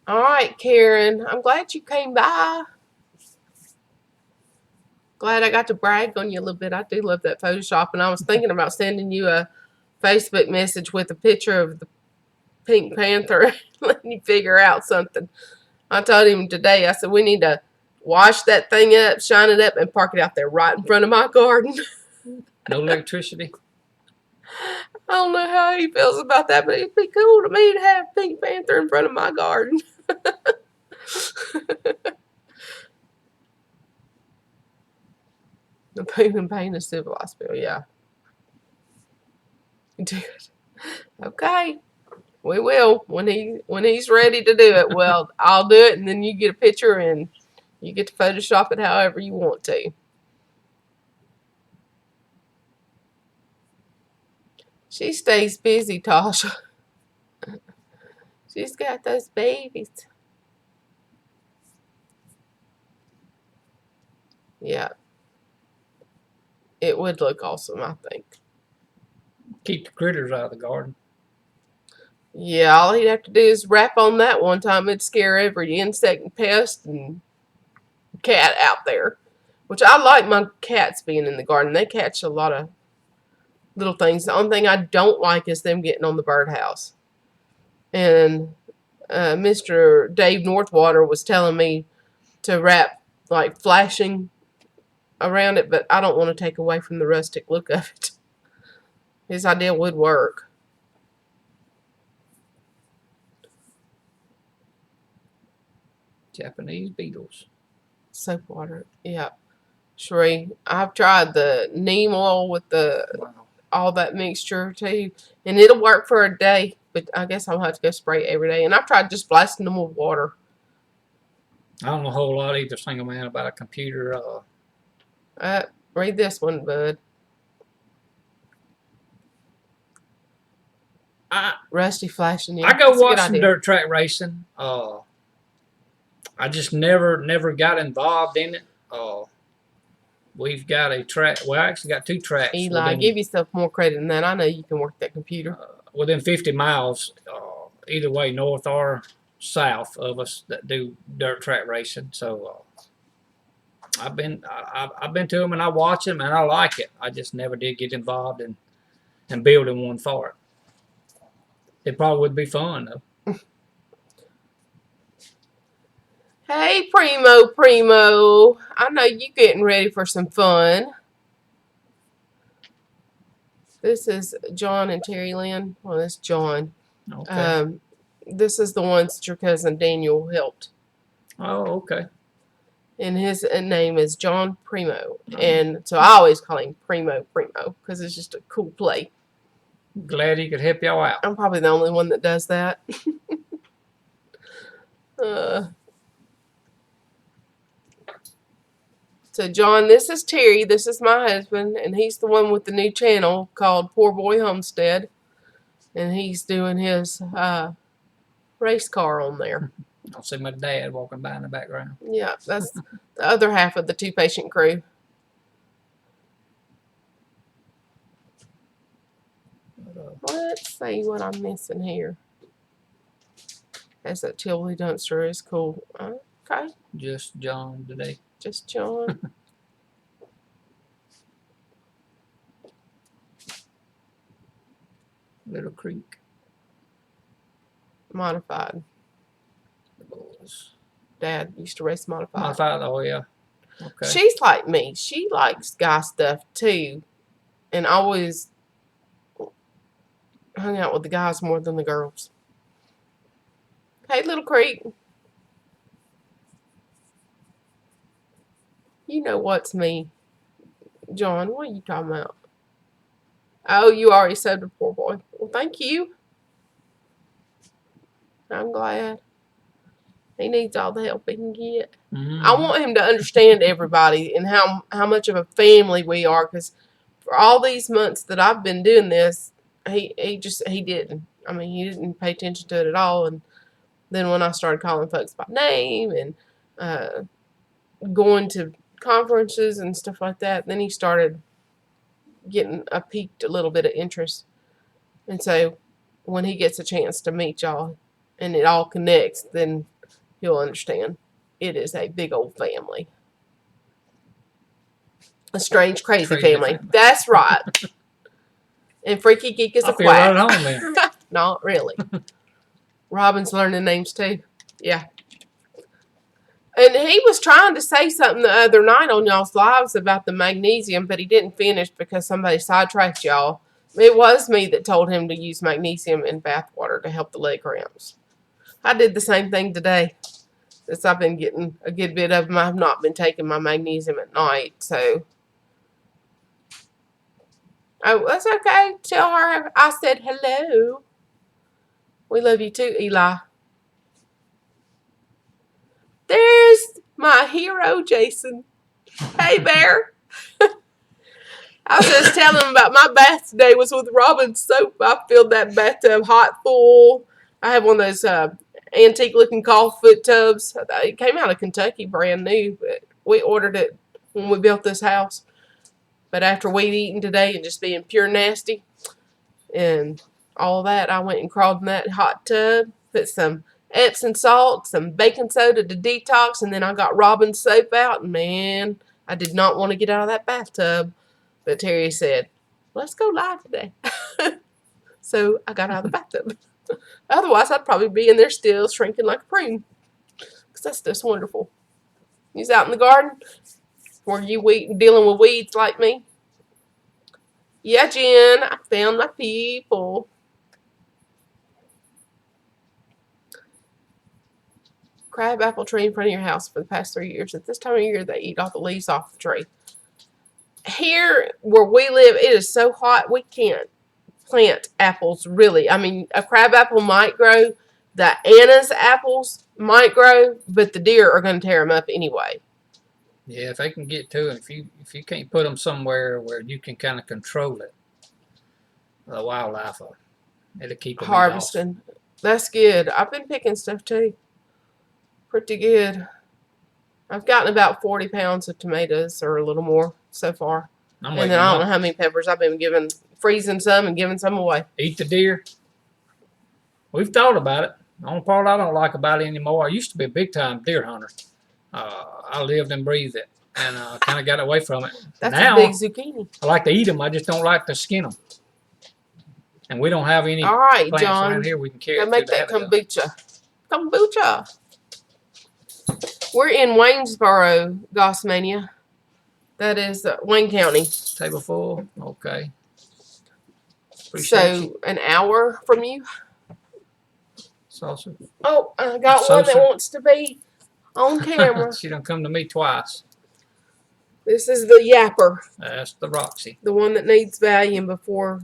All right, Karen. I'm glad you came by. Glad I got to brag on you a little bit. I do love that Photoshop, and I was thinking about sending you a Facebook message with a picture of the Pink Panther, letting you figure out something. I told him today, I said, we need to wash that thing up, shine it up, and park it out there right in front of my garden. No electricity? I don't know how he feels about that, but it'd be cool to me to have Pink Panther in front of my garden. The Poon Pain is civilized bill, yeah. Dude. Okay. We will. When he's ready to do it, well, I'll do it, and then you get a picture and you get to Photoshop it however you want to. She stays busy, Tasha. She's got those babies. Yeah. It would look awesome, I think. Keep the critters out of the garden. Yeah, all he'd have to do is rap on that one time. It'd scare every insect and pest and cat out there. Which I like my cats being in the garden. They catch a lot of little things. The only thing I don't like is them getting on the birdhouse. And Mr. Dave Northwater was telling me to wrap like flashing around it, but I don't want to take away from the rustic look of it. His idea would work. Japanese beetles. Soap water, yeah. Sheree, I've tried the neem oil with all that mixture too, and it'll work for a day, but I guess I'll have to go spray it every day. And I've tried just blasting them with water. I don't know a whole lot either, single man, about a computer. Read this one, bud. Rusty flashing. Yeah, I go watch some dirt track racing. I just never got involved in it. We've got a track. Well, I actually got two tracks. Eli, give yourself more credit than that. I know you can work that computer. Within 50 miles, either way, north or south of us, that do dirt track racing. So I've been to them, and I watch them, and I like it. I just never did get involved in building one for it. It probably would be fun though. Hey, Primo. I know you getting ready for some fun. This is John and Terry Lynn. Well, it's John. Okay. This is the ones that your cousin Daniel helped. Oh, okay. And his name is John Primo. And so I always call him Primo because it's just a cool play. Glad he could help y'all out. I'm probably the only one that does that. So, John, this is Terry. This is my husband, and he's the one with the new channel called PoorBoy Homestead, and he's doing his race car on there. I'll see my dad walking by in the background. Yeah, that's the other half of the two-patient crew. Let's see what I'm missing here. That's that chili dumpster is cool. Okay, Just John today. just John. Little Creek. Modified. The boys. Dad used to race modified. Modified, oh yeah. Okay. She's like me. She likes guy stuff too, and always hung out with the guys more than the girls. Hey, Little Creek. You know what's me. John, what are you talking about? Oh, you already said the poor boy. Well, thank you. I'm glad. He needs all the help he can get. Mm-hmm. I want him to understand everybody and how much of a family we are, because for all these months that I've been doing this, he didn't. I mean, he didn't pay attention to it at all. And then when I started calling folks by name and going to conferences and stuff like that, then he started getting a little bit of interest. And so when he gets a chance to meet y'all and it all connects, then he'll understand. It is a big old family. A strange, crazy family. That's right. And Freaky Geek is a feel quack. right at home then. Not really. Robin's learning names too. Yeah. And he was trying to say something the other night on y'all's lives about the magnesium, but he didn't finish because somebody sidetracked y'all. It was me that told him to use magnesium in bath water to help the leg cramps. I did the same thing today. Since I've been getting a good bit of them, I've not been taking my magnesium at night, so. Oh, that's okay. Tell her I said hello. We love you too, Eli. There's my hero, Jason. Hey, Bear. I was just telling him about my bath today was with Robin's soap. I filled that bathtub hot full. I have one of those antique-looking clawfoot tubs. It came out of Kentucky, brand new, but we ordered it when we built this house. But after we'd eaten today and just being pure nasty and all that, I went and crawled in that hot tub, put some Epsom salt, some baking soda to detox, and then I got Robin's soap out, and man, I did not want to get out of that bathtub. But Terry said, let's go live today. So I got out of the bathtub. Otherwise, I'd probably be in there still shrinking like a prune. Because that's just wonderful. He's out in the garden. Were you dealing with weeds like me? Yeah, Jen, I found my people. Crabapple tree in front of your house for the past 3 years. At this time of year, they eat all the leaves off the tree. Here where we live, it is so hot, we can't plant apples, really. I mean, a crabapple might grow. The Anna's apples might grow, but the deer are going to tear them up anyway. Yeah, if they can get to them, if you can't put them somewhere where you can kind of control it, the wildlife, it'll keep them harvesting. That's good. I've been picking stuff too. Pretty good. I've gotten about 40 pounds of tomatoes or a little more so far. And then I don't know how many peppers I've been freezing some and giving some away. Eat the deer. We've thought about it. The only part I don't like about it anymore, I used to be a big-time deer hunter. I lived and breathed it, and kind of got away from it. That's now, a big zucchini. I like to eat them. I just don't like to skin them. And we don't have any all right, plants John, around here we can carry. make that kombucha. Kombucha. We're in Waynesboro, Gossmania. That is Wayne County. Table full. Okay. So an hour from you. Salsa. Oh, I got one that wants to be on camera. She done come to me twice. This is the yapper. That's the Roxy. The one that needs Valium before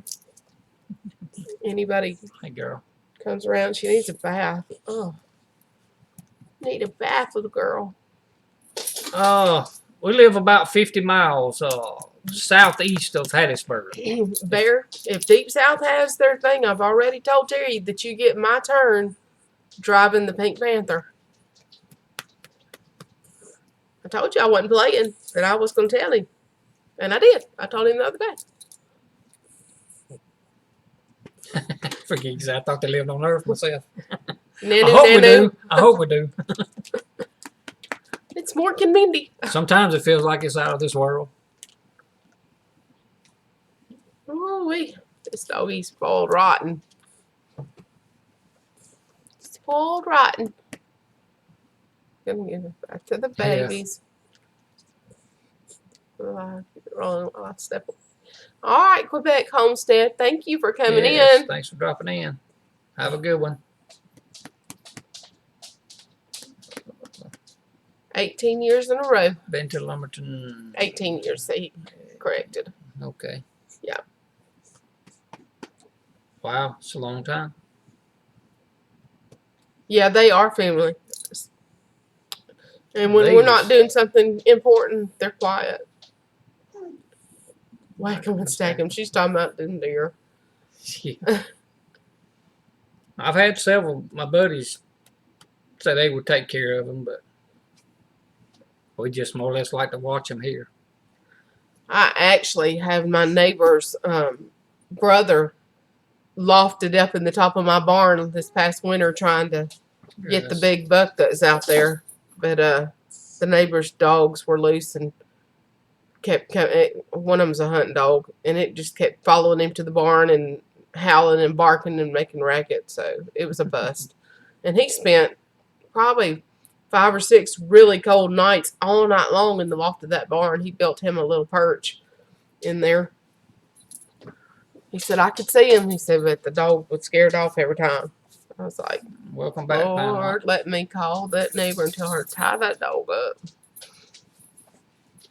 anybody Hey, girl. comes around. She needs a bath. Oh. Need a bath, little girl. We live about 50 miles southeast of Hattiesburg. Bear, if Deep South has their thing, I've already told Terry that you get my turn driving the Pink Panther. I told you I wasn't playing, that I was going to tell him. And I did. I told him the other day. Forget, I thought they lived on Earth myself. Nanu, I hope we nanu. do. I hope we do. It's Mork and Mindy. Sometimes it feels like it's out of this world. Oh, this doggy's spoiled rotten. Spoiled rotten. Gonna give it back to the babies. Rolling while I step. All right, Quebec Homestead. Thank you for coming in. Thanks for dropping in. Have a good one. 18 years in a row. Been to Lumberton. 18 years, he corrected. Okay. Yeah. Wow, it's a long time. Yeah, they are family. And when we're not doing something important, they're quiet. Whack 'em and stack 'em. She's talking about them deer. Yeah. I've had several, my buddies say they would take care of them, but we just more or less like to watch them here. I actually have my neighbor's brother lofted up in the top of my barn this past winter trying to get the big buck that's out there. But the neighbor's dogs were loose and kept one of them's a hunting dog, and it just kept following him to the barn and howling and barking and making racket. So it was a bust. And he spent probably 5 or 6 really cold nights all night long in the loft of that barn. He built him a little perch in there. He said I could see him. He said, but the dog was scared off every time. I was like, welcome back, Lord, let me call that neighbor and tell her to tie that dog up.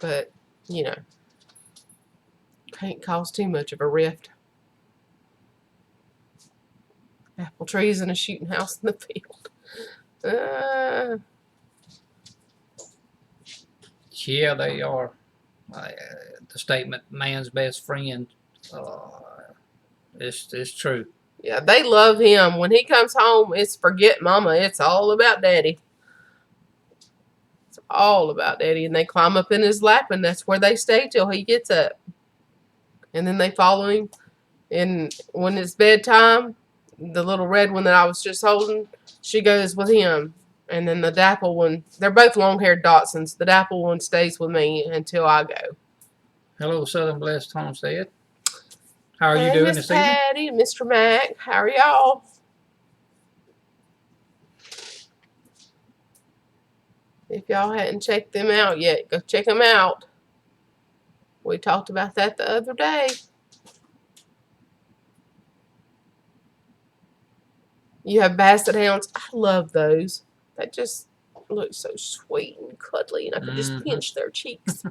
But, you know, can't cause too much of a rift. Apple trees and a shooting house in the field. Yeah, they are. The statement, man's best friend, it's true. Yeah, they love him. When he comes home, it's forget mama. It's all about daddy. It's all about daddy. And they climb up in his lap, and that's where they stay till he gets up. And then they follow him. And when it's bedtime, the little red one that I was just holding, she goes with him. And then the dapple one, they're both long-haired Dachshunds. The dapple one stays with me until I go. Hello, Southern Blessed Homestead. How are you Hey, doing Miss this evening? Patty, Mr. Mac, how are y'all? If y'all hadn't checked them out yet, go check them out. We talked about that the other day. You have Basset Hounds. I love those. That just looks so sweet and cuddly, and I could just pinch their cheeks.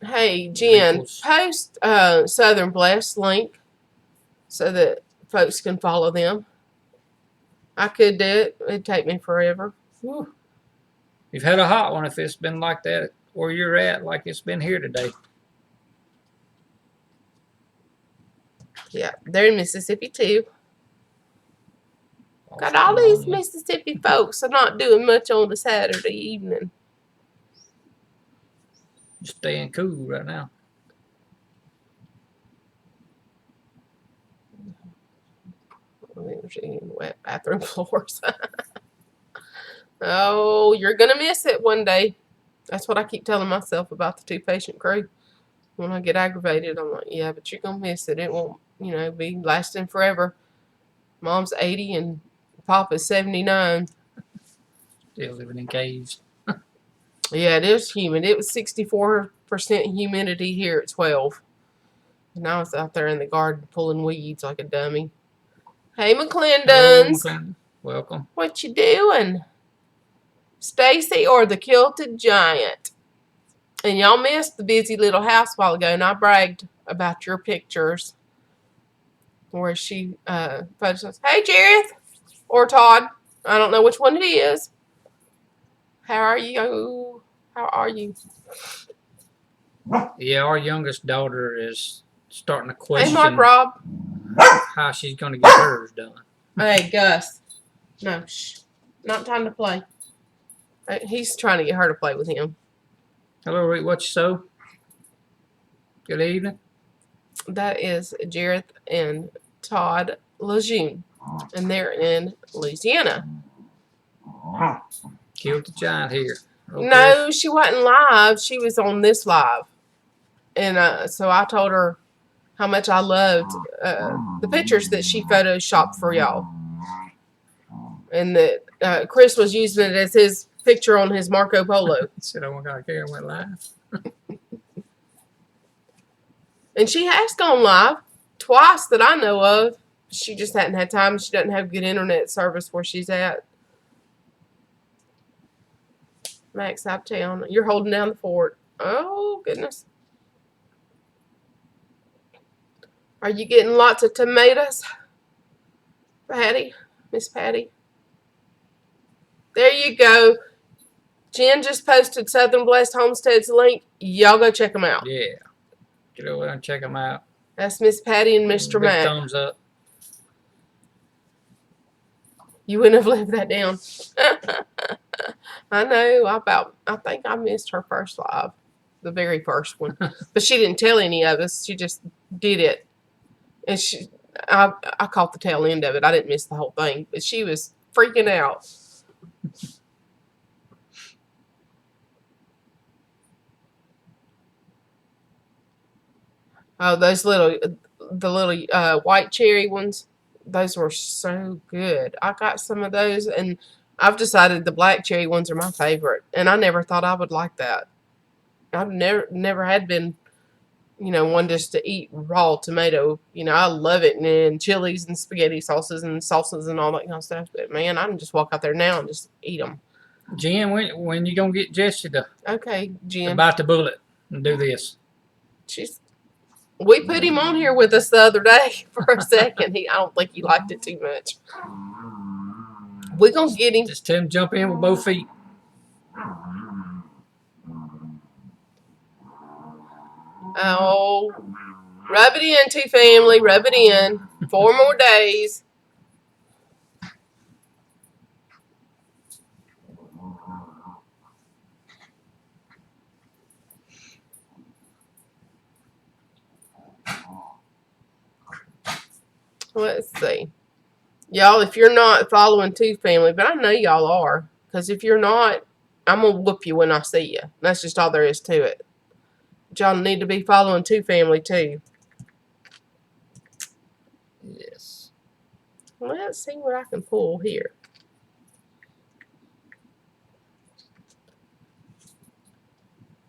Hey, Jen, post Southern Blessed link so that folks can follow them. I could do it. It'd take me forever. Whew. You've had a hot one if it's been like that where you're at, like it's been here today. Yeah, they're in Mississippi too. Got all these Mississippi folks are not doing much on a Saturday evening. Just staying cool right now. Wet bathroom floors. Oh, you're gonna miss it one day. That's what I keep telling myself about the 2-patient crew. When I get aggravated, I'm like, yeah, but you're gonna miss it. It won't, you know, be lasting forever. Mom's 80 and Papa's 79. Still living in caves. Yeah, it is humid. It was 64% humidity here at 12. And I was out there in the garden pulling weeds like a dummy. Hey, McClendons. Hello, McClendon. Welcome. What you doing? Stacy or the Kilted Giant? And y'all missed the busy little house a while ago, and I bragged about your pictures. where she says, "Hey, Jareth," or Todd. I don't know which one it is. How are you? How are you? Yeah, our youngest daughter is starting to Hey, Mark question Rob. how she's going to get hers done. Hey, Gus. No, shh. Not time to play. He's trying to get her to play with him. Hello, Rick. What you so? Good evening. That is Jareth and Todd Lejeune, and they're in Louisiana. Killed the giant here. Okay. No, she wasn't live. She was on this live. And so I told her how much I loved the pictures that she photoshopped for y'all. And that Chris was using it as his picture on his Marco Polo. He said, "Oh my God, Karen went live." And she has gone live twice that I know of. She just hadn't had time. She doesn't have good internet service where she's at. Max out of town. You're holding down the fort. Oh, goodness. Are you getting lots of tomatoes, Patty? Miss Patty? There you go. Jen just posted Southern Blessed Homestead's link. Y'all go check them out. Yeah. Get over there and check them out. That's Miss Patty and Mr. Big Mac. thumbs up. You wouldn't have left that down. I know. I think I missed her first live, the very first one, but she didn't tell any of us. She just did it, and I caught the tail end of it. I didn't miss the whole thing, but she was freaking out. Oh, the little white cherry ones, those were so good. I got some of those, and I've decided the black cherry ones are my favorite. And I never thought I would like that. I've never had been, one just to eat raw tomato. I love it in chilies and spaghetti sauces and all that kind of stuff. But man, I can just walk out there now and just eat them. Jen, when you gonna get Jesse to Jen, bite the bullet and do this? We put him on here with us the other day for a second. I don't think he liked it too much. We're going to get him. Just tell him jump in with both feet. Oh, rub it in, Two Family. Rub it in. 4 more days. Let's see. Y'all, if you're not following Two Family, but I know y'all are, because if you're not, I'm going to whoop you when I see you. That's just all there is to it. But y'all need to be following Two Family, too. Yes. Let's see what I can pull here.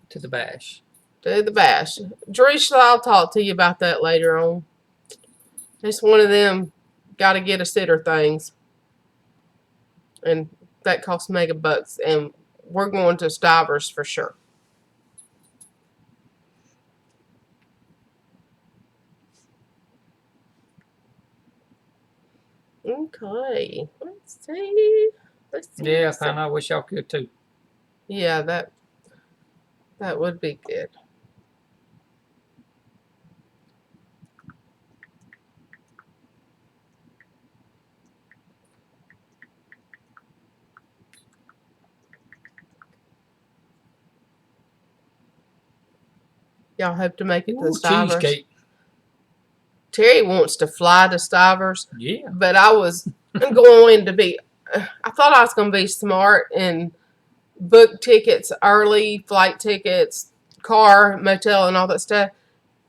To the bash. To the bash. Dreesha, I'll talk to you about that later on. It's one of them gotta get a sitter things. And that costs mega bucks. And we're going to Stivers for sure. Okay. Let's see. Yeah, I wish y'all could too. Yeah, that would be good. Y'all hope to make it to Stivers. Cheesecake. Terry wants to fly to Stivers. Yeah. But I was going to be, I thought I was going to be smart and book tickets early, flight tickets, car, motel, and all that stuff.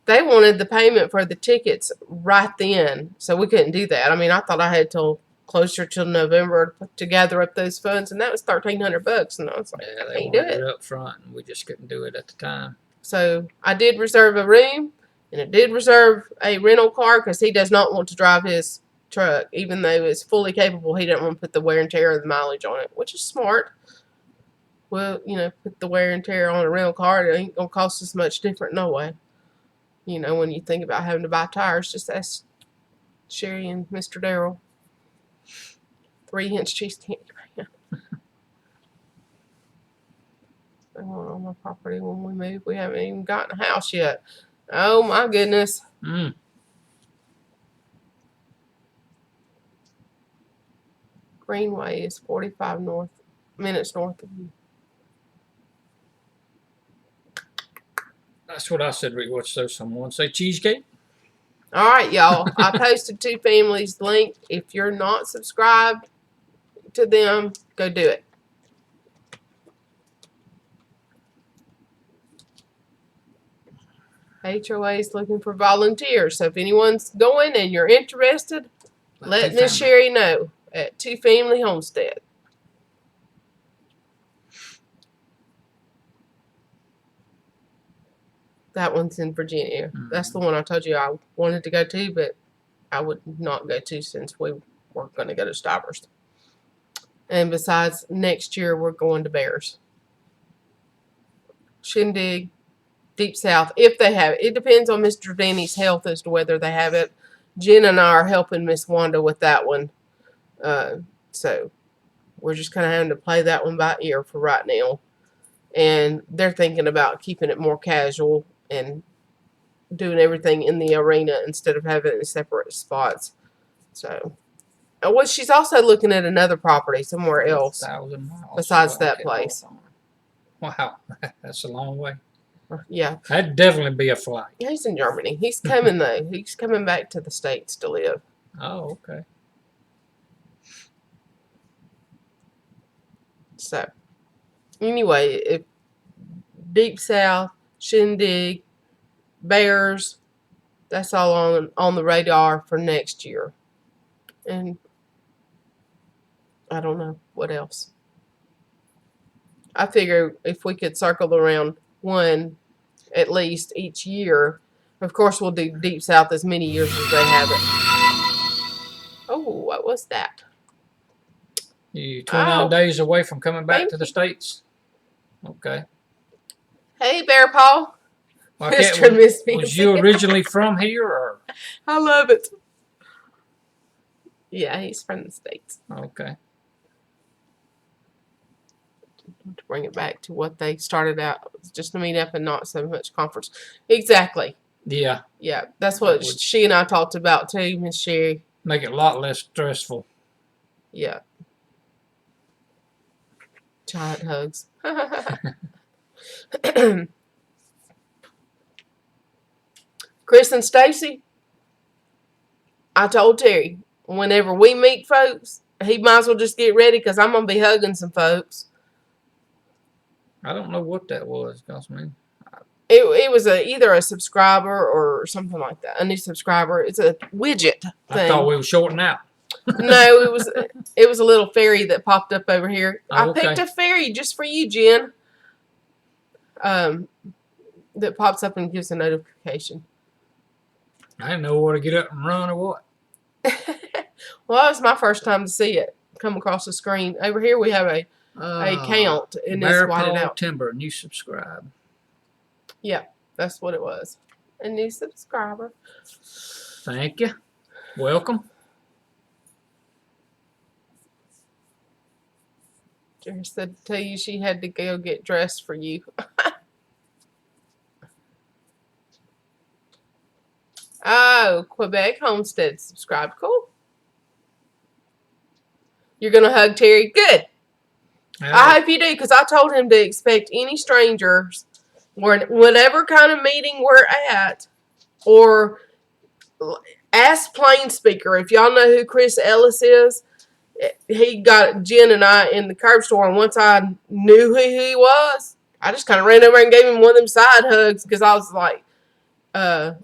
They wanted the payment for the tickets right then, so we couldn't do that. I mean, I thought I had till closer to November to gather up those funds, and that was $1,300, and I was like, Yeah, I they can't do wanted it. it up front, and we just couldn't do it at the time. So I did reserve a room, and I did reserve a rental car because he does not want to drive his truck, even though it's fully capable. He doesn't want to put the wear and tear of the mileage on it, which is smart. Well, put the wear and tear on a rental car. It ain't gonna cost us much different no way. When you think about having to buy tires, just Sherry and Mr. Darrell. 3-inch cheesecake. On my property when we move. We haven't even gotten a house yet. Oh my goodness. Greenway is 45 minutes north of you. That's what I said. What's there? Someone say cheesecake? All right, y'all. I posted Two Families link. If you're not subscribed to them, go do it. HOA is looking for volunteers. So if anyone's going and you're interested, let Miss Sherry know at Two Family Homestead. That one's in Virginia. That's the one I told you I wanted to go to, but I would not go to since we were going to go to Stivers. And besides, next year we're going to Bears. Shindig, Deep South, if they have it. It depends on Mr. Danny's health as to whether they have it. Jen and I are helping Miss Wanda with that one. So we're just kind of having to play that one by ear for right now. And they're thinking about keeping it more casual and doing everything in the arena instead of having it in separate spots. So, well, she's also looking at another property somewhere else besides that place. Wow, that's a long way. Yeah. That'd definitely be a flight. He's in Germany. He's coming, though. He's coming back to the States to live. Oh, okay. So, anyway, if Deep South, Shindig, Bears, that's all on the radar for next year. And I don't know what else. I figure if we could circle around one at least each year, of course we'll do Deep South as many years as they have it. Oh, what was that? You 29 days away from coming back to the States? Okay. Hey, Bear Paw. Mr. and Miss Mimsy. Was you originally from here? Or? I love it. Yeah, he's from the States. Okay. To bring it back to what they started out, just a meet up and not so much conference. Exactly. Yeah. Yeah, that's what she and I talked about too, Miss Sherry. Make it a lot less stressful. Yeah. Giant hugs. Chris and Stacy, I told Terry, whenever we meet folks, he might as well just get ready because I'm going to be hugging some folks. I don't know what that was, Gosman. It was either a subscriber or something like that. A new subscriber. It's a widget thing. I thought we were shorting out. No, it was a little fairy that popped up over here. Oh, okay. I picked a fairy just for you, Jen. That pops up and gives a notification. I didn't know where to get up and run or what. Well, that was my first time to see it come across the screen. Over here we have a count, and it's whited out. Timber, new subscribe. Yeah, that's what it was. A new subscriber. Thank you. Welcome. Jerry said to tell you she had to go get dressed for you. Oh, Quebec Homestead subscribed. Cool. You're going to hug Terry? Good. I hope you do, because I told him to expect any strangers, whatever kind of meeting we're at, or ask Plain Speaker. If y'all know who Chris Ellis is, he got Jen and I in the curb store, and once I knew who he was, I just kind of ran over and gave him one of them side hugs, because I was like, uh-oh.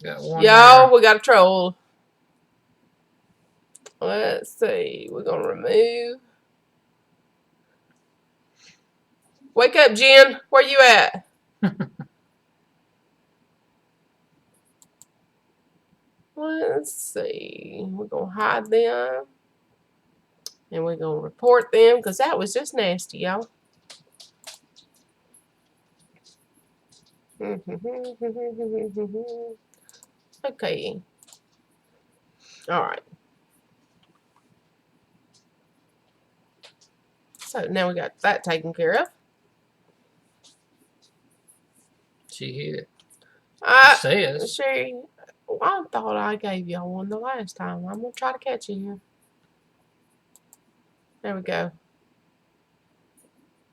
Y'all, we got a troll. Let's see. We're going to remove. Wake up, Jen. Where you at? Let's see. We're going to hide them. And we're going to report them because that was just nasty, y'all. Okay. All right. So now we got that taken care of. She hit it. It says. Sherry, I thought I gave y'all one the last time. I'm going to try to catch you here. There we go.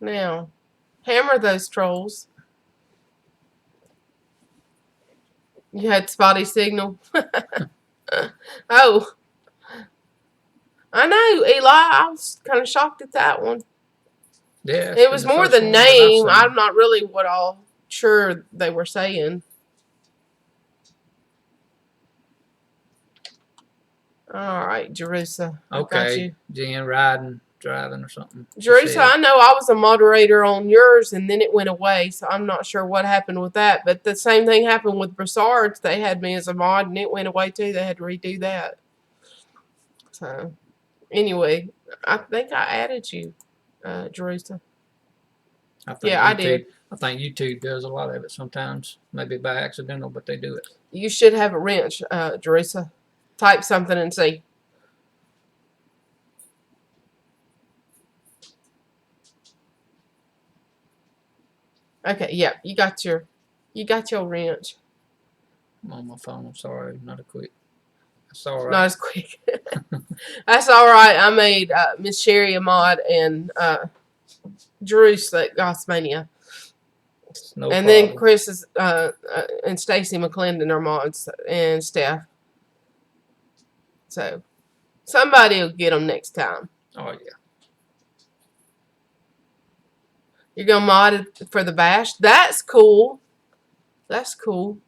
Now, hammer those trolls. You had spotty signal. Oh, I know, Eli. I was kind of shocked at that one. Yeah, it was more the name. I'm not really what all sure they were saying. All right, Jerusha. Okay, Jen riding, driving, or something. Jerusha, I know I was a moderator on yours, and then it went away, so I'm not sure what happened with that. But the same thing happened with Broussard's. They had me as a mod, and it went away too. They had to redo that. So, anyway, I think I added you, Jerusha. Yeah, I did. I think YouTube does a lot of it sometimes, maybe by accidental, but they do it. You should have a wrench, Jerusha. Type something and see. Okay, yeah, you got your wrench. I'm on my phone. I'm sorry, not a quick. That's all right. Not as quick. That's all right. I made Miss Sherry a mod and Jerusalem Gossmania. No and problem. Then Chris is and Stacy McClendon are mods and Steph. So somebody will get them next time. Oh yeah. You're gonna mod it for the bash. That's cool. That's cool.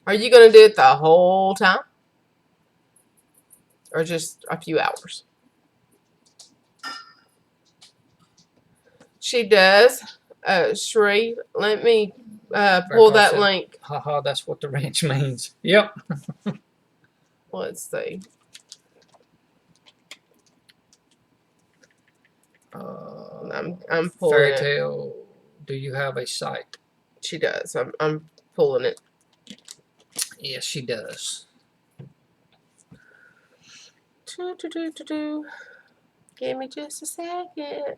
Are you gonna do it the whole time, or just a few hours? She does. Shree, let me pull that link. Haha, that's what the wrench means. Yep. Let's see. I'm pulling Fairy Tale. Do you have a site? She does. I'm pulling it. Yes, she does. Give me just a second.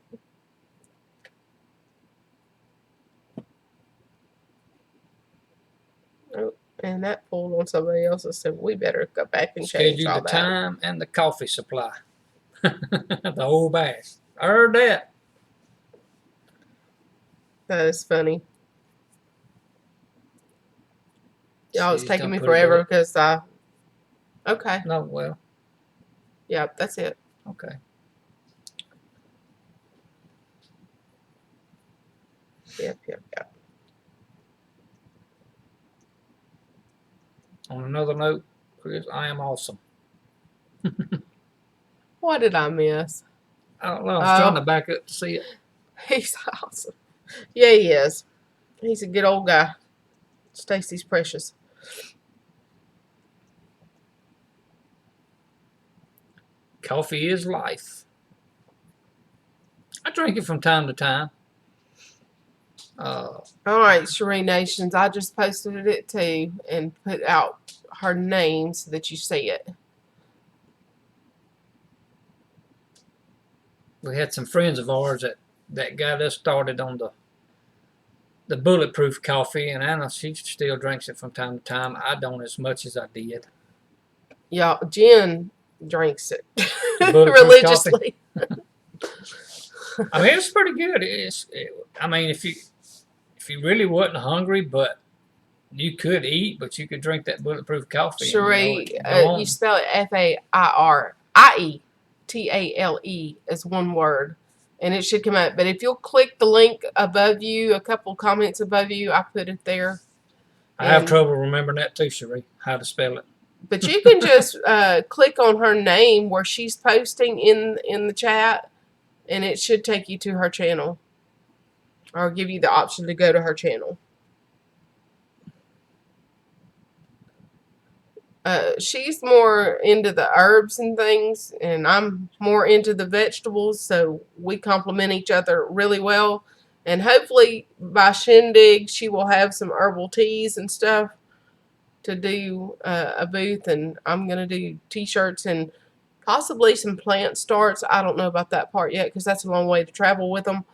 Oh, and that pulled on somebody else's, so we better go back and change all that. Schedule the time and the coffee supply. The whole bash. I heard that. That is funny. Y'all, it's taking me forever because I. Okay. No, well. Yeah, that's it. Okay. Yep. On another note, Chris, I am awesome. What did I miss? I don't know. I was trying to back up to see it. He's awesome. Yeah, he is. He's a good old guy. Stacy's precious. Coffee is life. I drink it from time to time. All right, Sheree Nations. I just posted it too and put out her name so that you see it. We had some friends of ours that got us started on the bulletproof coffee, and Anna, she still drinks it from time to time. I don't as much as I did. Yeah, Jen drinks it religiously. I mean, it's pretty good. I mean, if you really wasn't hungry, but you could eat, but you could drink that bulletproof coffee. Sheree, you spell it F-A-I-R-I-E-T-A-L-E as one word, and it should come up. But if you'll click the link above you, a couple comments above you, I put it there. I have trouble remembering that too, Sheree, how to spell it. But you can just click on her name where she's posting in the chat, and it should take you to her channel, or give you the option to go to her channel. She's more into the herbs and things, and I'm more into the vegetables, so we complement each other really well. And hopefully by Shindig, she will have some herbal teas and stuff. to do a booth, and I'm gonna do T-shirts and possibly some plant starts. I don't know about that part yet because that's a long way to travel with them.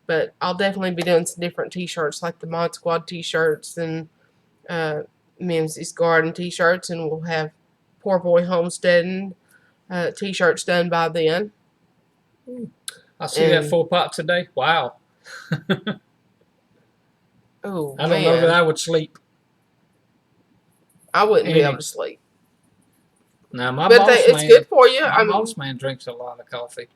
But I'll definitely be doing some different T-shirts, like the Mod Squad T-shirts and Mimsy's Garden T-shirts, and we'll have PoorBoy Homestead T-shirts done by then. I see that 4 pot today. Wow. Oh, I don't know that I would sleep. I wouldn't be able to sleep. Now my but boss it's man, good for you. My boss man drinks a lot of coffee.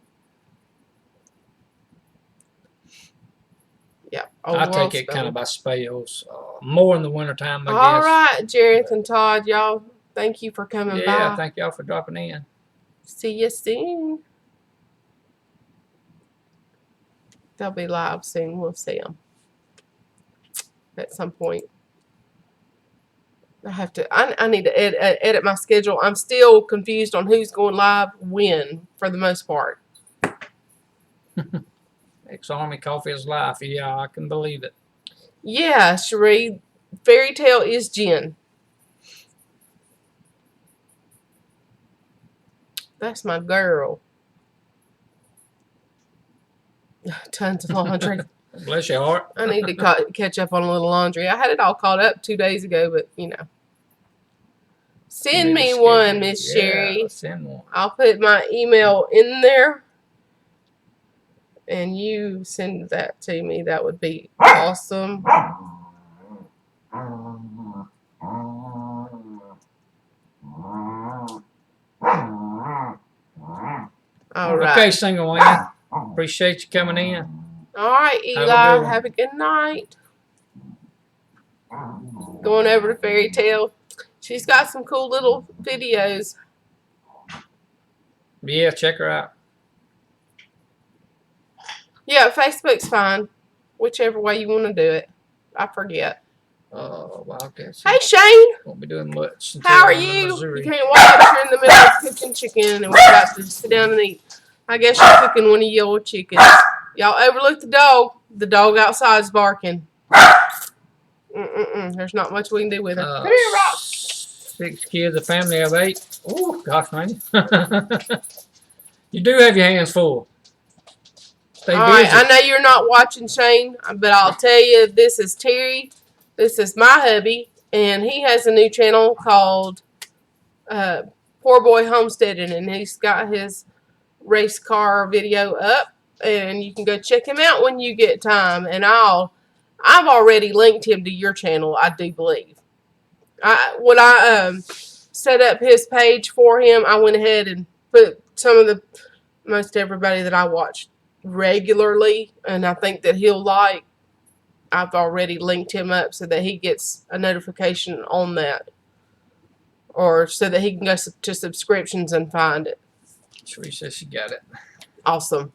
Yeah, I take it kind of by spells. More in the wintertime, I guess. All right, Jareth and Todd, y'all, thank you for coming by. Yeah, thank y'all for dropping in. See you soon. They'll be live soon. We'll see them at some point. I need to edit my schedule. I'm still confused on who's going live when, for the most part. Ex-Army coffee is life. Yeah, I can believe it. Yeah, Cherie. Fairy tale is Jen. That's my girl. Tons of laundry. Bless your heart. I need to catch up on a little laundry. I had it all caught up 2 days ago, but you know. Send me one, Miss Sherry. Send one. I'll put my email in there, and you send that to me. That would be awesome. All right. Okay, Single Man. Appreciate you coming in. All right, Eli. Have a good night. Going over to Fairy Tale. She's got some cool little videos. Yeah, check her out. Yeah, Facebook's fine. Whichever way you want to do it. I forget. Well, okay. Hey, Shane. Won't be doing much. How are you? You can't watch. You're in the middle of cooking chicken, and we're about to sit down and eat. I guess you're cooking one of your chickens. Y'all overlook the dog. The dog outside's barking. There's not much we can do with her. Come here, Rock. 6 kids, a family of 8. Oh, gosh, man. You do have your hands full. Stay busy. All right, I know you're not watching, Shane, but I'll tell you, this is Terry. This is my hubby, and he has a new channel called PoorBoy Homesteading, and he's got his race car video up, and you can go check him out when you get time. And I've already linked him to your channel, I do believe. When I set up his page for him, I went ahead and put most everybody that I watch regularly, and I think that he'll like. I've already linked him up so that he gets a notification on that, or so that he can go to subscriptions and find it. Sheree says she got it. Awesome.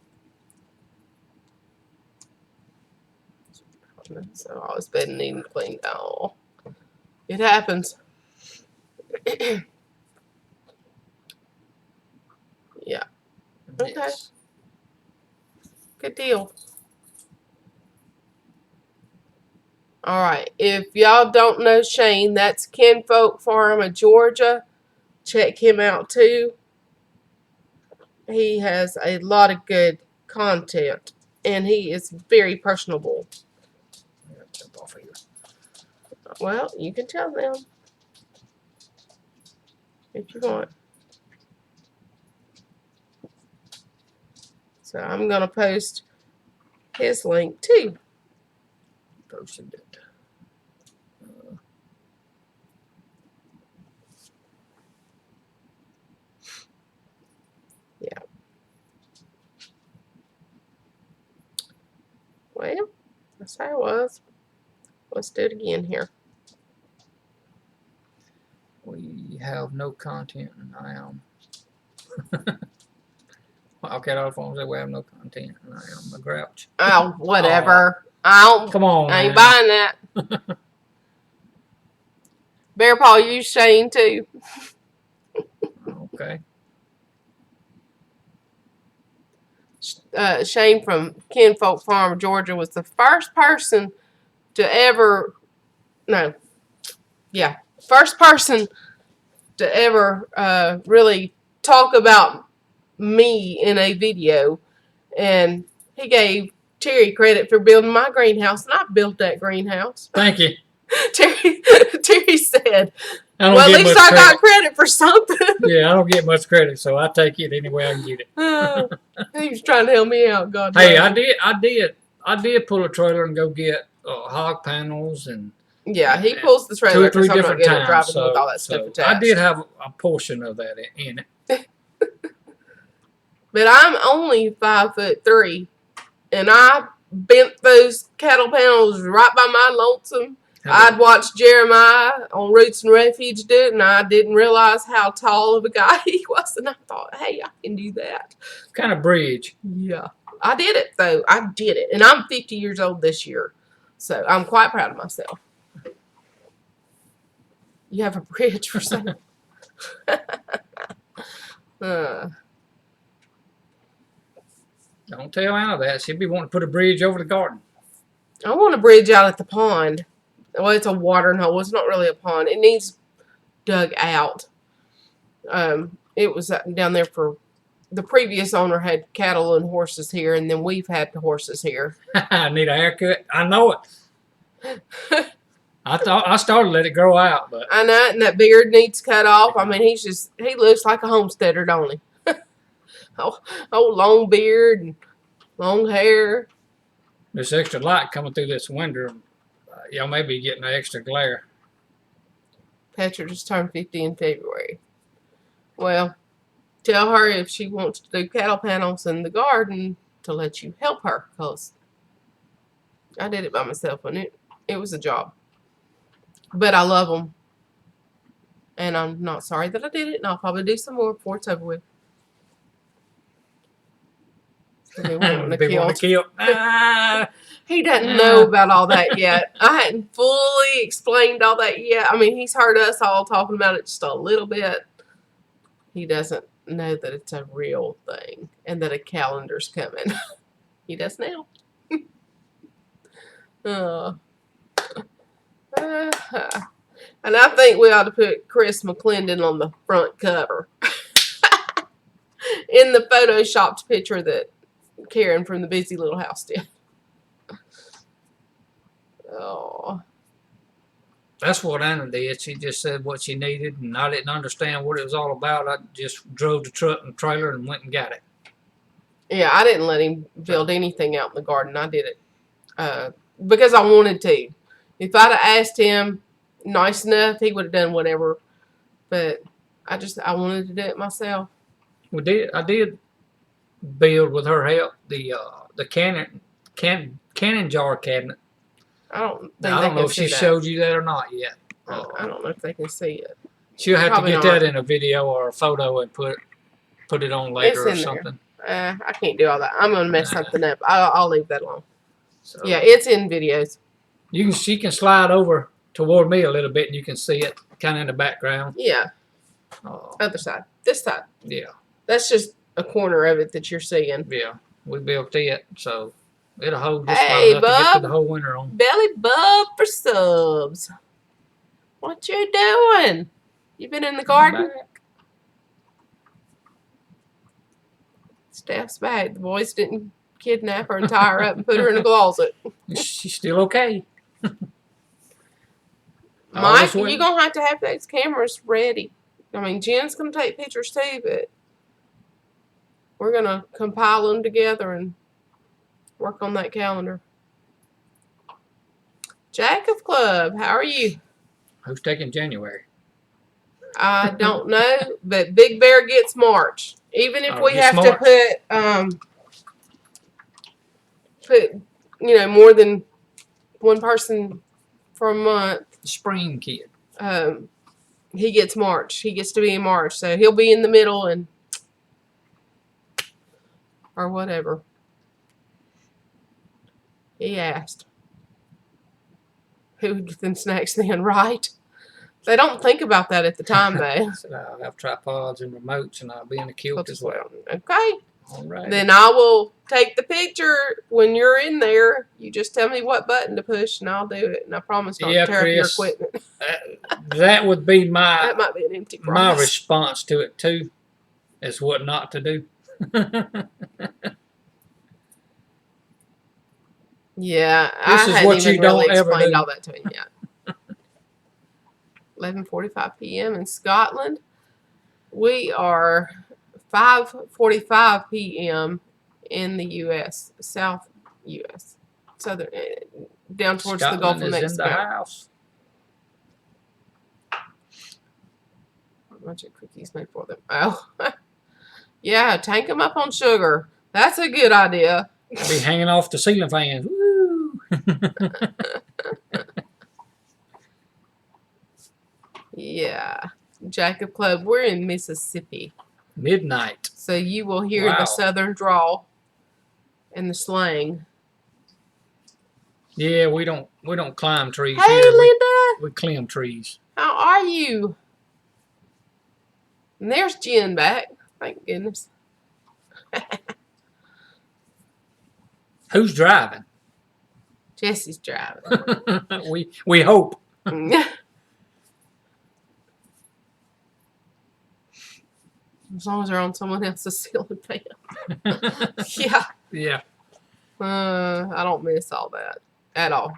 So all his bed needing cleaned. Oh, it happens. Yeah. Okay. Yes. Good deal. All right. If y'all don't know Shane, that's Kinfolk Farm of Georgia. Check him out too. He has a lot of good content, and he is very personable. Jump off of here. Well, you can tell them if you want. So I'm going to post his link too. Posted it. Yeah. Well, that's how it was. Let's do it again here. We have no content, and I am. Wildcat Auto Farms said we have no content, and I am a grouch. Oh, whatever. Come on, I ain't buying that. Bear Paw, you Shane too. Okay. Shane from Kinfolk Farm, Georgia, was the first person to ever. No. Yeah. first person to ever really talk about me in a video, and he gave Terry credit for building my greenhouse, and I built that greenhouse. Thank you. Terry said, I don't well, at get least much I credit. got credit for something. Yeah, I don't get much credit, so I take it any way I can get it. He was trying to help me out. God Hey, love him. I did pull a trailer and go get hog panels and Yeah, he pulls the 2 trailer or 3 because I'm not different good at times. driving with all that stuff So attached. I did have a portion of that in it. But I'm only 5'3", and I bent those cattle panels right by my lonesome. I'd watched Jeremiah on Roots and Refuge do it, and I didn't realize how tall of a guy he was. And I thought, hey, I can do that. Kind of bridge. Yeah. I did it, though. I did it. And I'm 50 years old this year. So I'm quite proud of myself. You have a bridge for something. Don't tell Anna that. She'd be wanting to put a bridge over the garden. I want a bridge out at the pond. Well, it's a watering hole. It's not really a pond. It needs dug out. It was down there for the previous owner had cattle and horses here, and then we've had the horses here. I need a haircut. I know it. I started to let it grow out, but I know, and that beard needs cut off. I mean, he looks like a homesteader, don't he? Oh, long beard and long hair. there's extra light coming through this window. Y'all may be getting an extra glare. Petra just turned 50 in February. Well, tell her if she wants to do cattle panels in the garden to let you help her, because I did it by myself, and it was a job. But I love them, and I'm not sorry that I did it, and I'll probably do some more before it's over with. He doesn't know about all that yet. I hadn't fully explained all that yet. I mean, he's heard us all talking about it just a little bit. He doesn't know that it's a real thing and that a calendar's coming. He does now. And I think we ought to put Chris McClendon on the front cover in the photoshopped picture that Karen from the Busy Little House did. Oh. That's what Anna did. She just said what she needed, and I didn't understand what it was all about. I just drove the truck and trailer and went and got it. Yeah, I didn't let him build anything out in the garden. I did it because I wanted to. If I'd have asked him nice enough, he would have done whatever. But I wanted to do it myself. I did build with her help the canning jar cabinet. I don't know if she showed you that or not yet. I don't know if they can see it. She'll have to get that in a video or a photo and put it on later or something. I can't do all that. I'm gonna mess something up. I'll leave that alone. So, yeah, it's in videos. She can slide over toward me a little bit, and you can see it kind of in the background. Yeah. Other side. This side. Yeah. That's just a corner of it that you're seeing. Yeah. We built it, so it'll hold just hey, long enough to get to the whole winter on. Belly Bub for subs. What you doing? You been in the garden? Steph's back. The boys didn't kidnap her and tie her up and put her in a closet. She's still okay. Mike, you're going to have those cameras ready. I mean, Jen's going to take pictures too, but we're going to compile them together and work on that calendar. Jack of Club, how are you? Who's taking January? I don't know, but Big Bear gets March. Even if we have to put more than one person for a month. The spring kid. He gets March. He gets to be in March, so he'll be in the middle and or whatever. He asked. Who would get them snacks then, right? They don't think about that at the time, though. I'll have tripods and remotes, and I'll be in the kilt as well. Okay. All right. Then I will take the picture when you're in there. You just tell me what button to push, and I'll do it. And I promise not to tear up your Chris, equipment. that would be That might be an empty promise. response to it too, is what not to do. Yeah, This I is hadn't what even you don't really ever explained do. all that to him yet. 11:45 p.m. in Scotland. We are 5:45 p.m. in the U.S., South U.S., southern, down towards the Gulf Scotland of is in the Mexico. house. A bunch of cookies made for them. Oh, yeah, tank them up on sugar. That's a good idea. Be hanging off the ceiling fans. Woo! Yeah, Jacob Club. We're in Mississippi, Midnight. so you will hear the southern drawl and the slang. Yeah, we don't climb trees Hey, here. Linda. We climb trees. How are you? And there's Jen back. Thank goodness. Who's driving? Jesse's driving. we hope. As long as they're on someone else's ceiling fan. Yeah. Yeah. I don't miss all that at all.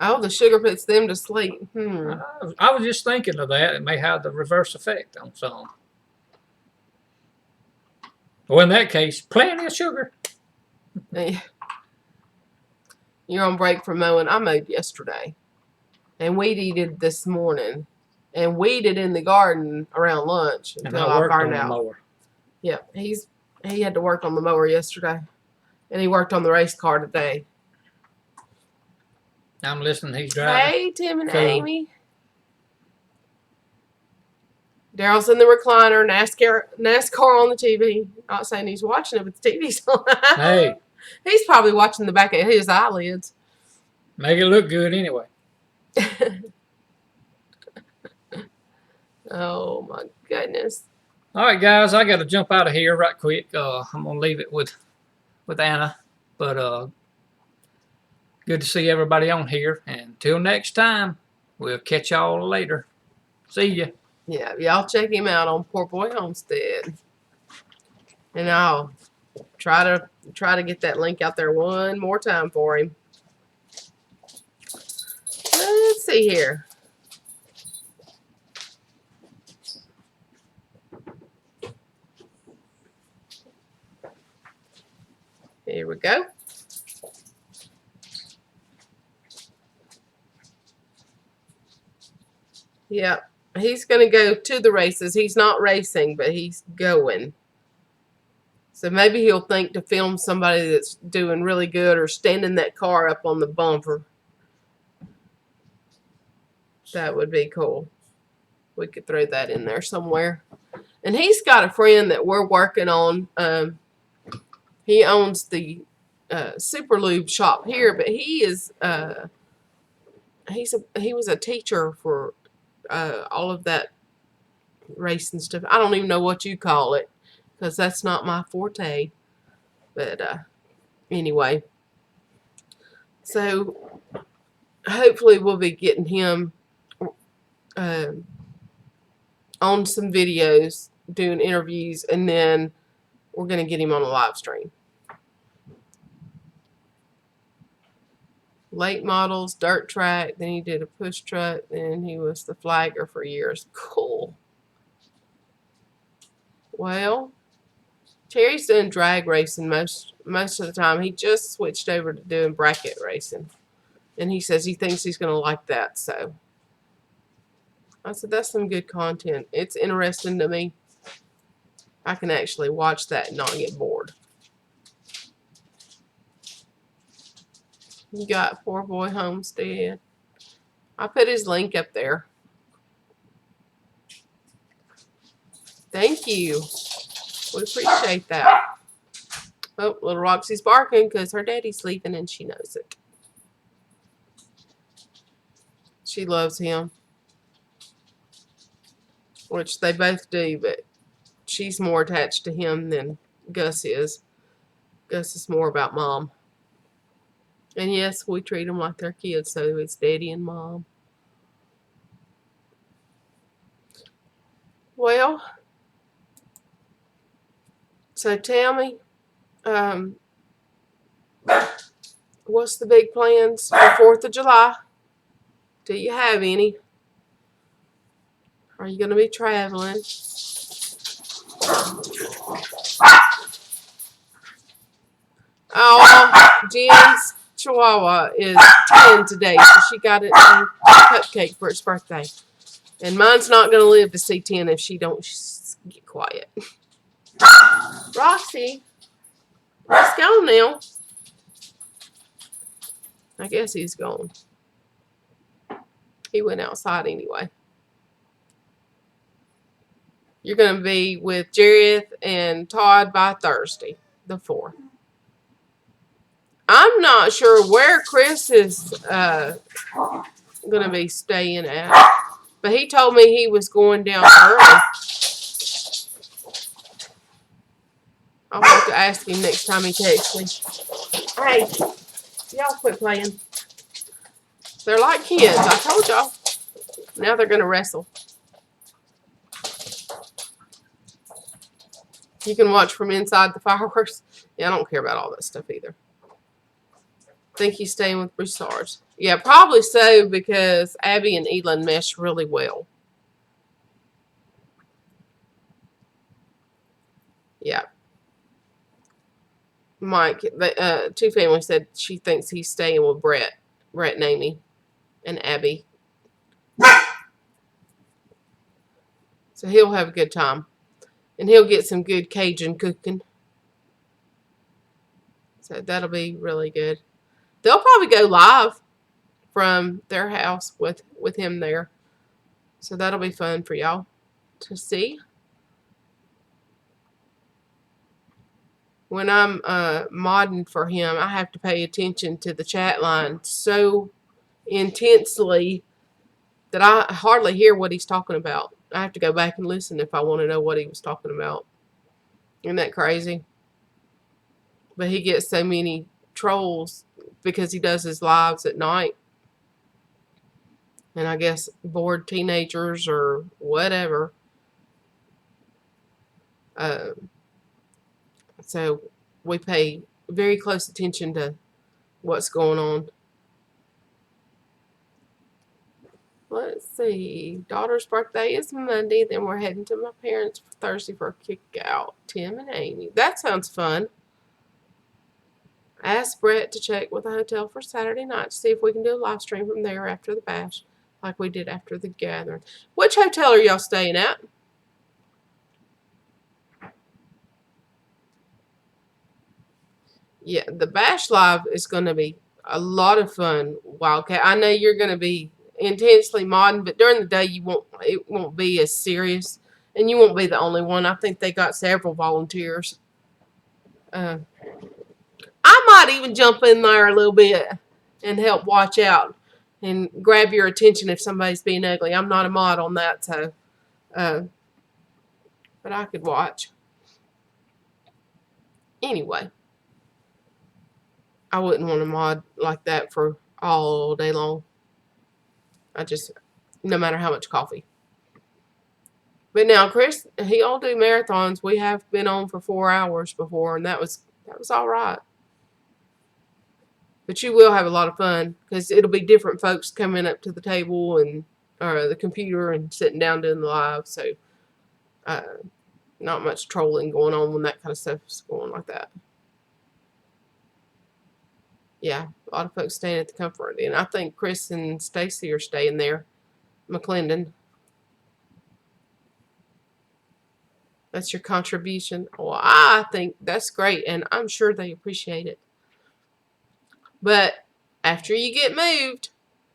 Oh, the sugar puts them to sleep. I was just thinking of that. It may have the reverse effect on some. Well, in that case, plenty of sugar. You're on break from mowing. I mowed yesterday. And weed-eated this morning. And weeded in the garden around lunch until I burned out. Mower. Yeah, he had to work on the mower yesterday. And he worked on the race car today. I'm listening. He's driving. Hey, Tim and Amy. Daryl's in the recliner, NASCAR on the TV. Not saying he's watching it, but the TV's on. Hey. He's probably watching the back of his eyelids. Make it look good anyway. Oh, my goodness. All right, guys, I got to jump out of here right quick. I'm going to leave it with Anna. But good to see everybody on here. And until next time, we'll catch y'all later. See ya. Yeah, y'all check him out on PoorBoy Homestead. And I'll try to get that link out there one more time for him. Let's see here. Here we go. Yeah, he's going to go to the races. He's not racing, but he's going. So maybe he'll think to film somebody that's doing really good or standing that car up on the bumper. That would be cool. We could throw that in there somewhere. And he's got a friend that we're working on. He owns the Super Lube shop here, but he is he was a teacher for all of that racing stuff. I don't even know what you call it because that's not my forte. But anyway, so hopefully we'll be getting him on some videos, doing interviews, and then we're going to get him on a live stream. Late models, dirt track, then he did a push truck, then he was the flagger for years. Cool. Well, Terry's doing drag racing most of the time. He just switched over to doing bracket racing. And he says he thinks he's going to like that, so I said, that's some good content. It's interesting to me. I can actually watch that and not get bored. You got PoorBoy Homestead. I put his link up there. Thank you. We appreciate that. Oh, little Roxy's barking because her daddy's sleeping and she knows it. She loves him. Which they both do, but she's more attached to him than Gus is. Gus is more about Mom. And yes, we treat them like their kids, so it's Daddy and Mom. Well, so tell me, what's the big plans for 4th of July? Do you have any? Are you going to be traveling? Oh, Jen's Chihuahua is 10 today, so she got a cupcake for its birthday. And mine's not going to live to see 10 if she don't get quiet. Roxy, let's go now. I guess he's gone. He went outside anyway. You're going to be with Jareth and Todd by Thursday, the 4th. I'm not sure where Chris is going to be staying at, but he told me he was going down early. I'll have to ask him next time he texts me. Hey, y'all quit playing. They're like kids, I told y'all. Now they're going to wrestle. You can watch from inside the fireworks. Yeah, I don't care about all that stuff either. Think he's staying with Broussards. Yeah, probably so, because Abby and Elon mesh really well. Yeah. Mike, Two Family said she thinks he's staying with Brett and Amy, and Abby. So he'll have a good time. And he'll get some good Cajun cooking. So that'll be really good. They'll probably go live from their house with him there. So that'll be fun for y'all to see. When I'm modding for him, I have to pay attention to the chat line so intensely that I hardly hear what he's talking about. I have to go back and listen if I want to know what he was talking about. Isn't that crazy? But he gets so many trolls because he does his lives at night. And I guess bored teenagers or whatever. So we pay very close attention to what's going on. Let's see. Daughter's birthday is Monday. Then we're heading to my parents for Thursday for a kick out. Tim and Amy. That sounds fun. Ask Brett to check with the hotel for Saturday night to see if we can do a live stream from there after the bash, like we did after the gathering. Which hotel are y'all staying at? Yeah, the bash live is going to be a lot of fun, Wildcat. I know you're going to be intensely modding, but during the day it won't be as serious, and you won't be the only one. I think they got several volunteers. I might even jump in there a little bit and help watch out and grab your attention if somebody's being ugly. I'm not a mod on that, so but I could watch. Anyway, I wouldn't want to mod like that for all day long. No matter how much coffee. But now Chris, he'll do marathons. We have been on for 4 hours before, and that was all right. But you will have a lot of fun because it'll be different folks coming up to the table and the computer and sitting down doing the live. So not much trolling going on when that kind of stuff is going like that. Yeah, a lot of folks staying at the Comfort Inn. I think Chris and Stacy are staying there. McClendon. That's your contribution. Well, I think that's great, and I'm sure they appreciate it. But after you get moved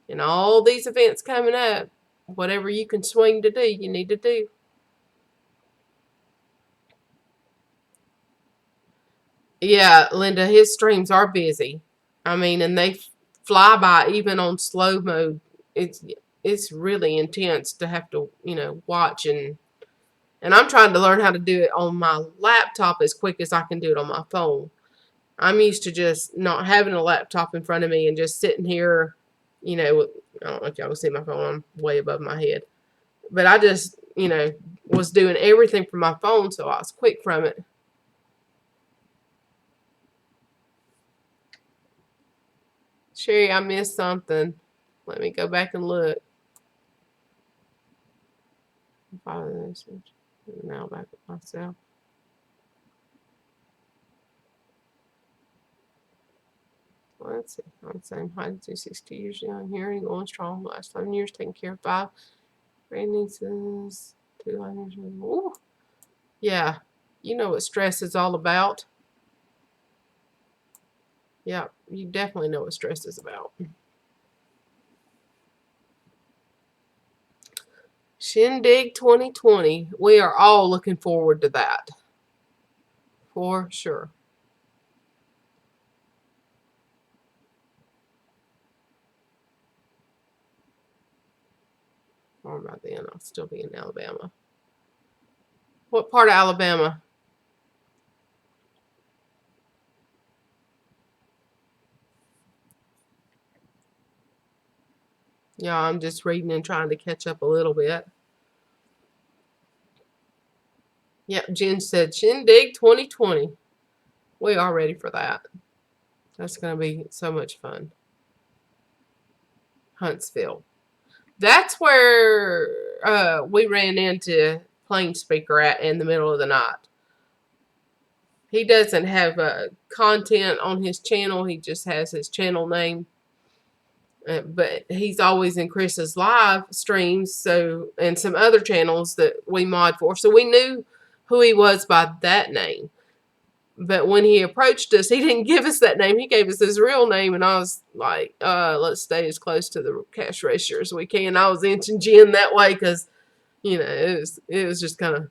and all these events coming up, whatever you can swing to do, you need to do. Yeah, Linda, his streams are busy. I mean, and they fly by even on slow mode. It's really intense to have to, watch and And I'm trying to learn how to do it on my laptop as quick as I can do it on my phone. I'm used to just not having a laptop in front of me and just sitting here, I don't know if y'all can see my phone. I'm way above my head. But I just, was doing everything from my phone, so I was quick from it. Sherry, I missed something. Let me go back and look. Now back at myself. Well, let's see. I'm the same height, 260 years young, hearing, going strong. Last 11 years, taking care of 5 grandnieces, 2 years old. Ooh. Yeah, you know what stress is all about. Yeah, you definitely know what stress is about. Shindig 2020. We are all looking forward to that. For sure. Or by then, I'll still be in Alabama. What part of Alabama? Yeah, I'm just reading and trying to catch up a little bit. Yep, Jen said Shindig 2020. We are ready for that. That's going to be so much fun. Huntsville. That's where we ran into Plain Speaker at in the middle of the night. He doesn't have content on his channel. He just has his channel name. But he's always in Chris's live streams, and some other channels that we mod for. So we knew who he was by that name. But when he approached us, he didn't give us that name. He gave us his real name, and I was like, let's stay as close to the cash register as we can. I was inching Jen that way because, it was just kind of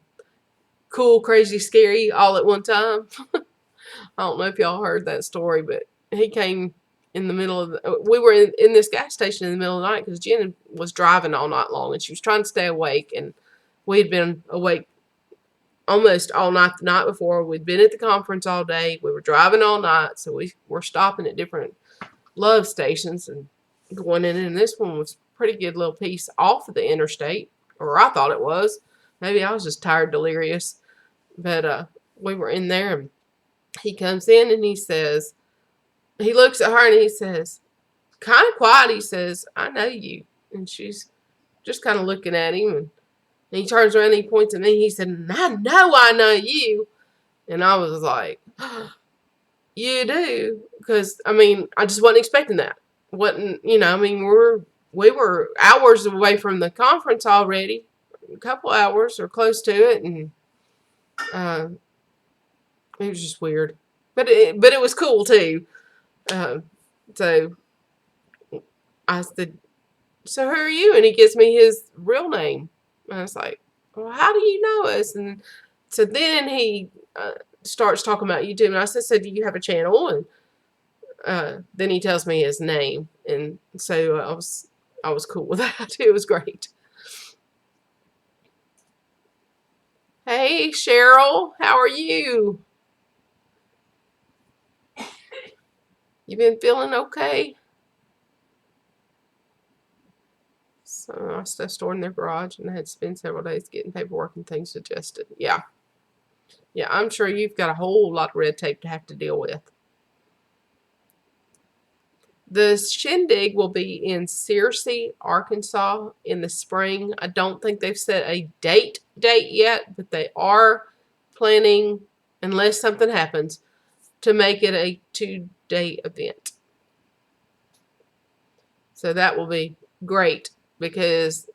cool, crazy, scary all at one time. I don't know if y'all heard that story, but he came in the middle of we were in this gas station in the middle of the night because Jen was driving all night long, and she was trying to stay awake, and we had been awake almost all night the night before. We'd been at the conference all day. We were driving all night, so we were stopping at different love stations and going in, and this one was a pretty good little piece off of the interstate, or I thought it was. Maybe I was just tired, delirious. But we were in there, and he comes in, and he looks at her, and he says, kind of quiet, he says, I know you. And she's just kind of looking at him, and he turns around and he points at me. He said, I know you. And I was like, you do? Because, I just wasn't expecting that. We were hours away from the conference already, a couple hours or close to it, and it was just weird. But it was cool, too. So I said, so who are you? And he gives me his real name. And I was like, well, how do you know us? And so then he starts talking about YouTube. And I said, so do you have a channel? And then he tells me his name. And so I was cool with that. It was great. Hey, Cheryl, how are you? You been feeling okay? So my stuff stored in their garage, and I had to spend several days getting paperwork and things adjusted. Yeah. Yeah, I'm sure you've got a whole lot of red tape to have to deal with. The Shindig will be in Searcy, Arkansas in the spring. I don't think they've set a date yet, but they are planning, unless something happens, to make it a 2-day event. So that will be great because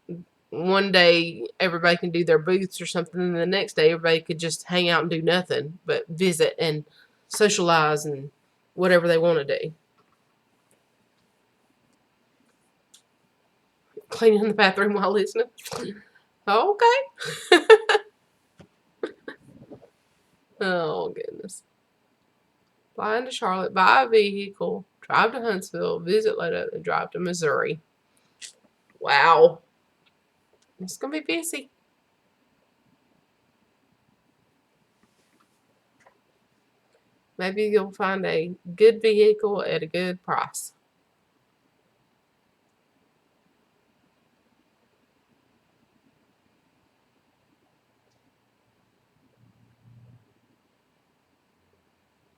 one day everybody can do their booths or something, and the next day everybody could just hang out and do nothing but visit and socialize and whatever they want to do. Cleaning the bathroom while listening. Okay. Oh, goodness. Fly into Charlotte, buy a vehicle, drive to Huntsville, visit later, and drive to Missouri. Wow. It's going to be busy. Maybe you'll find a good vehicle at a good price.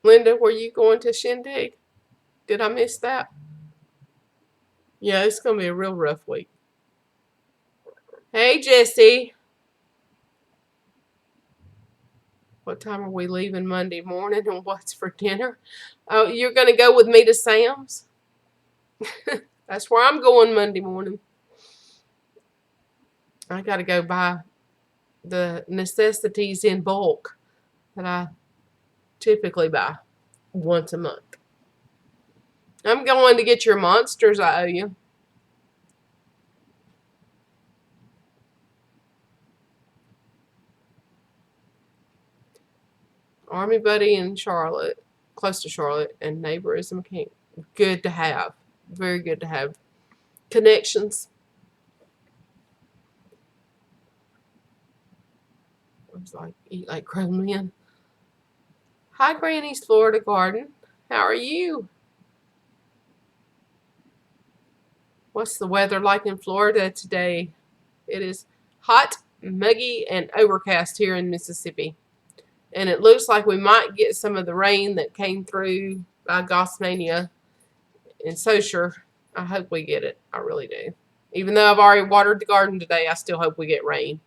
Linda, were you going to Shindig? Did I miss that? Yeah, it's going to be a real rough week. Hey, Jesse. What time are we leaving Monday morning and what's for dinner? Oh, you're going to go with me to Sam's? That's where I'm going Monday morning. I got to go buy the necessities in bulk that I typically buy once a month. I'm going to get your monsters I owe you. Army buddy in Charlotte, close to Charlotte, and neighbor is a mechanic. Good to have. Very good to have connections. I was like, eat like grown men. Hi, Granny's Florida Garden. How are you? What's the weather like in Florida today? It is hot, muggy, and overcast here in Mississippi. And it looks like we might get some of the rain that came through by Gossmania and Socher. I hope we get it. I really do. Even though I've already watered the garden today, I still hope we get rain.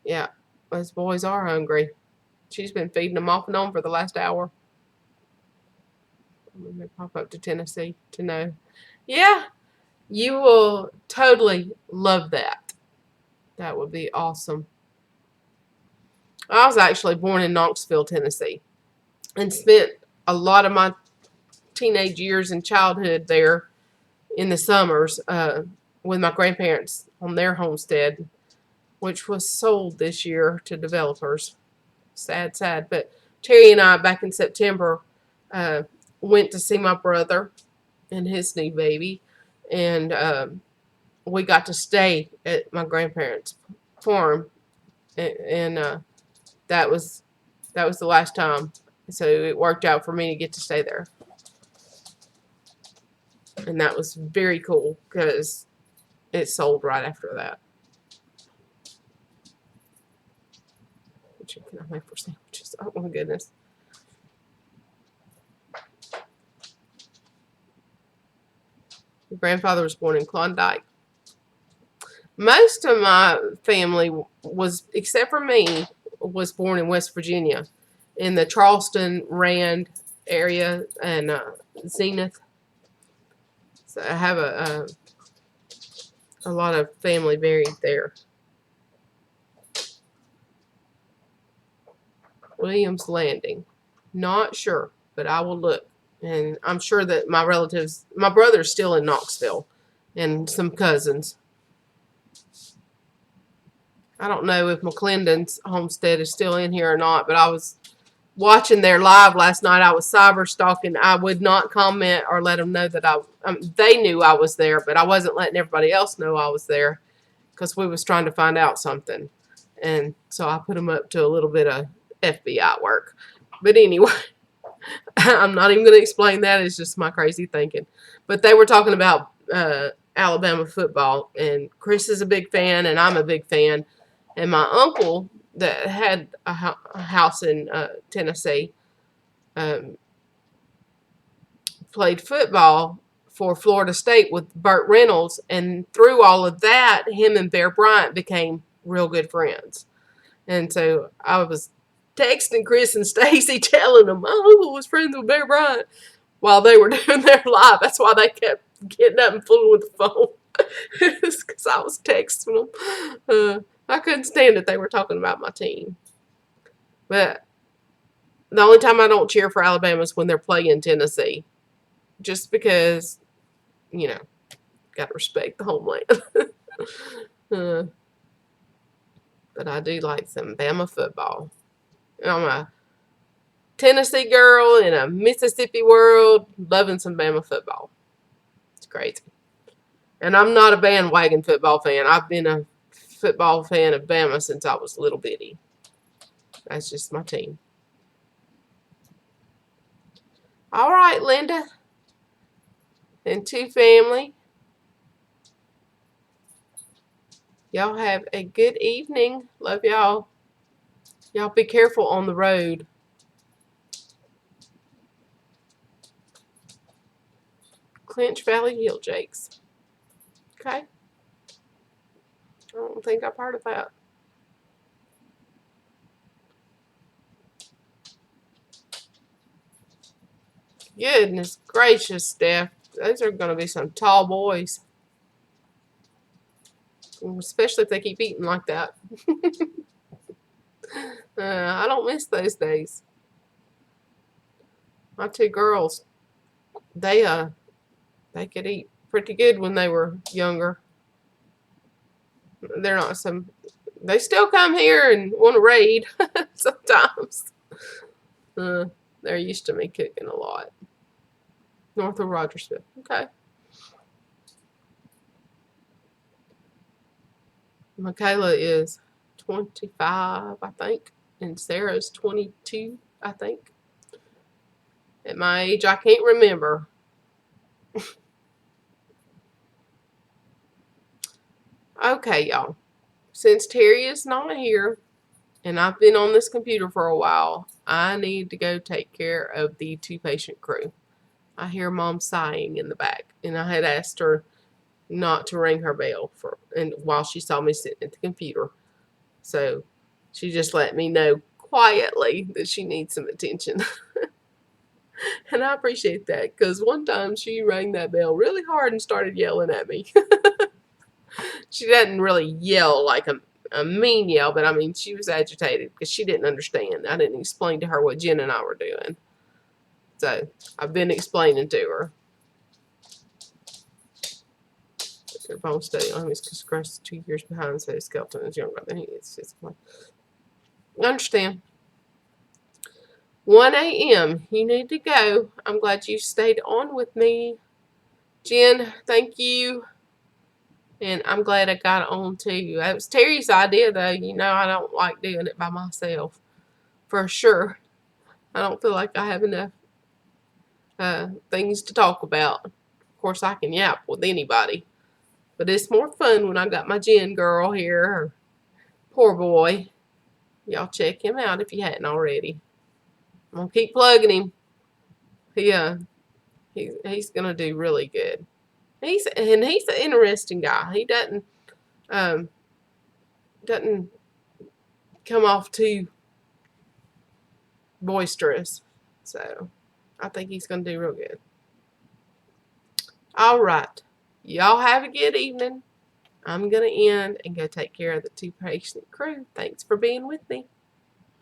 Yeah, those boys are hungry. She's been feeding them off and on for the last hour. I'm going to pop up to Tennessee to know. Yeah, you will totally love that. That would be awesome. I was actually born in Knoxville, Tennessee, and spent a lot of my teenage years and childhood there in the summers with my grandparents on their homestead, which was sold this year to developers. Sad, sad. But Terry and I, back in September, went to see my brother and his new baby, and we got to stay at my grandparents' farm, and that was the last time. So it worked out for me to get to stay there, and that was very cool because it sold right after that. Chicken I make for sandwiches. Oh my goodness. Your grandfather was born in Klondike. Most of my family was, except for me, was born in West Virginia, in the Charleston, Rand area, and Zenith. So I have a lot of family buried there. Williams Landing. Not sure, but I will look. And I'm sure that my relatives, my brother's still in Knoxville, and some cousins. I don't know if McClendon's homestead is still in here or not, but I was watching their live last night. I was cyber stalking. I would not comment or let them know that they knew I was there, but I wasn't letting everybody else know I was there because we was trying to find out something. And so I put them up to a little bit of FBI work. But anyway, I'm not even going to explain that. It's just my crazy thinking. But they were talking about Alabama football, and Chris is a big fan, and I'm a big fan. And my uncle that had a house in Tennessee played football for Florida State with Burt Reynolds, and through all of that, him and Bear Bryant became real good friends. And so I was texting Chris and Stacy telling them my uncle was friends with Bear Bryant while they were doing their live. That's why they kept getting up and fooling with the phone. Because I was texting them. I couldn't stand it. They were talking about my team. But the only time I don't cheer for Alabama is when they're playing Tennessee. Just because, got to respect the homeland. But I do like some Bama football. I'm a Tennessee girl in a Mississippi world, loving some Bama football. It's crazy. And I'm not a bandwagon football fan. I've been a football fan of Bama since I was little bitty. That's just my team. All right, Linda and two family. Y'all have a good evening. Love y'all. Y'all be careful on the road. Clinch Valley Hill Jakes. Okay. I don't think I've heard of that. Goodness gracious, Steph. Those are going to be some tall boys. Especially if they keep eating like that. I don't miss those days. My two girls, they could eat pretty good when they were younger. They're not some. They still come here and want to raid sometimes. They're used to me cooking a lot. North of Rogersville. Okay. Michaela is 25, I think, and Sarah's 22, I think. At my age, I can't remember. Okay, y'all. Since Terry is not here, and I've been on this computer for a while, I need to go take care of the two-patient crew. I hear Mom sighing in the back, and I had asked her not to ring her bell while she saw me sitting at the computer. So she just let me know quietly that she needs some attention. And I appreciate that, because one time she rang that bell really hard and started yelling at me. She doesn't really yell like a mean yell, but I mean, she was agitated because she didn't understand. I didn't explain to her what Jen and I were doing. So I've been explaining to her. Homestead on him is Chris 2 years behind, so Skelton is younger than he is. I understand. 1 a.m. You need to go. I'm glad you stayed on with me. Jen, thank you. And I'm glad I got on too. That was Terry's idea, though. You know, I don't like doing it by myself. For sure. I don't feel like I have enough things to talk about. Of course, I can yap with anybody. But it's more fun when I got my Jen girl here. PoorBoy. Y'all check him out if you hadn't already. I'm going to keep plugging him. He's going to do really good. He's an interesting guy. He doesn't come off too boisterous. So I think he's going to do real good. All right. Y'all have a good evening. I'm going to end and go take care of the two-patient crew. Thanks for being with me.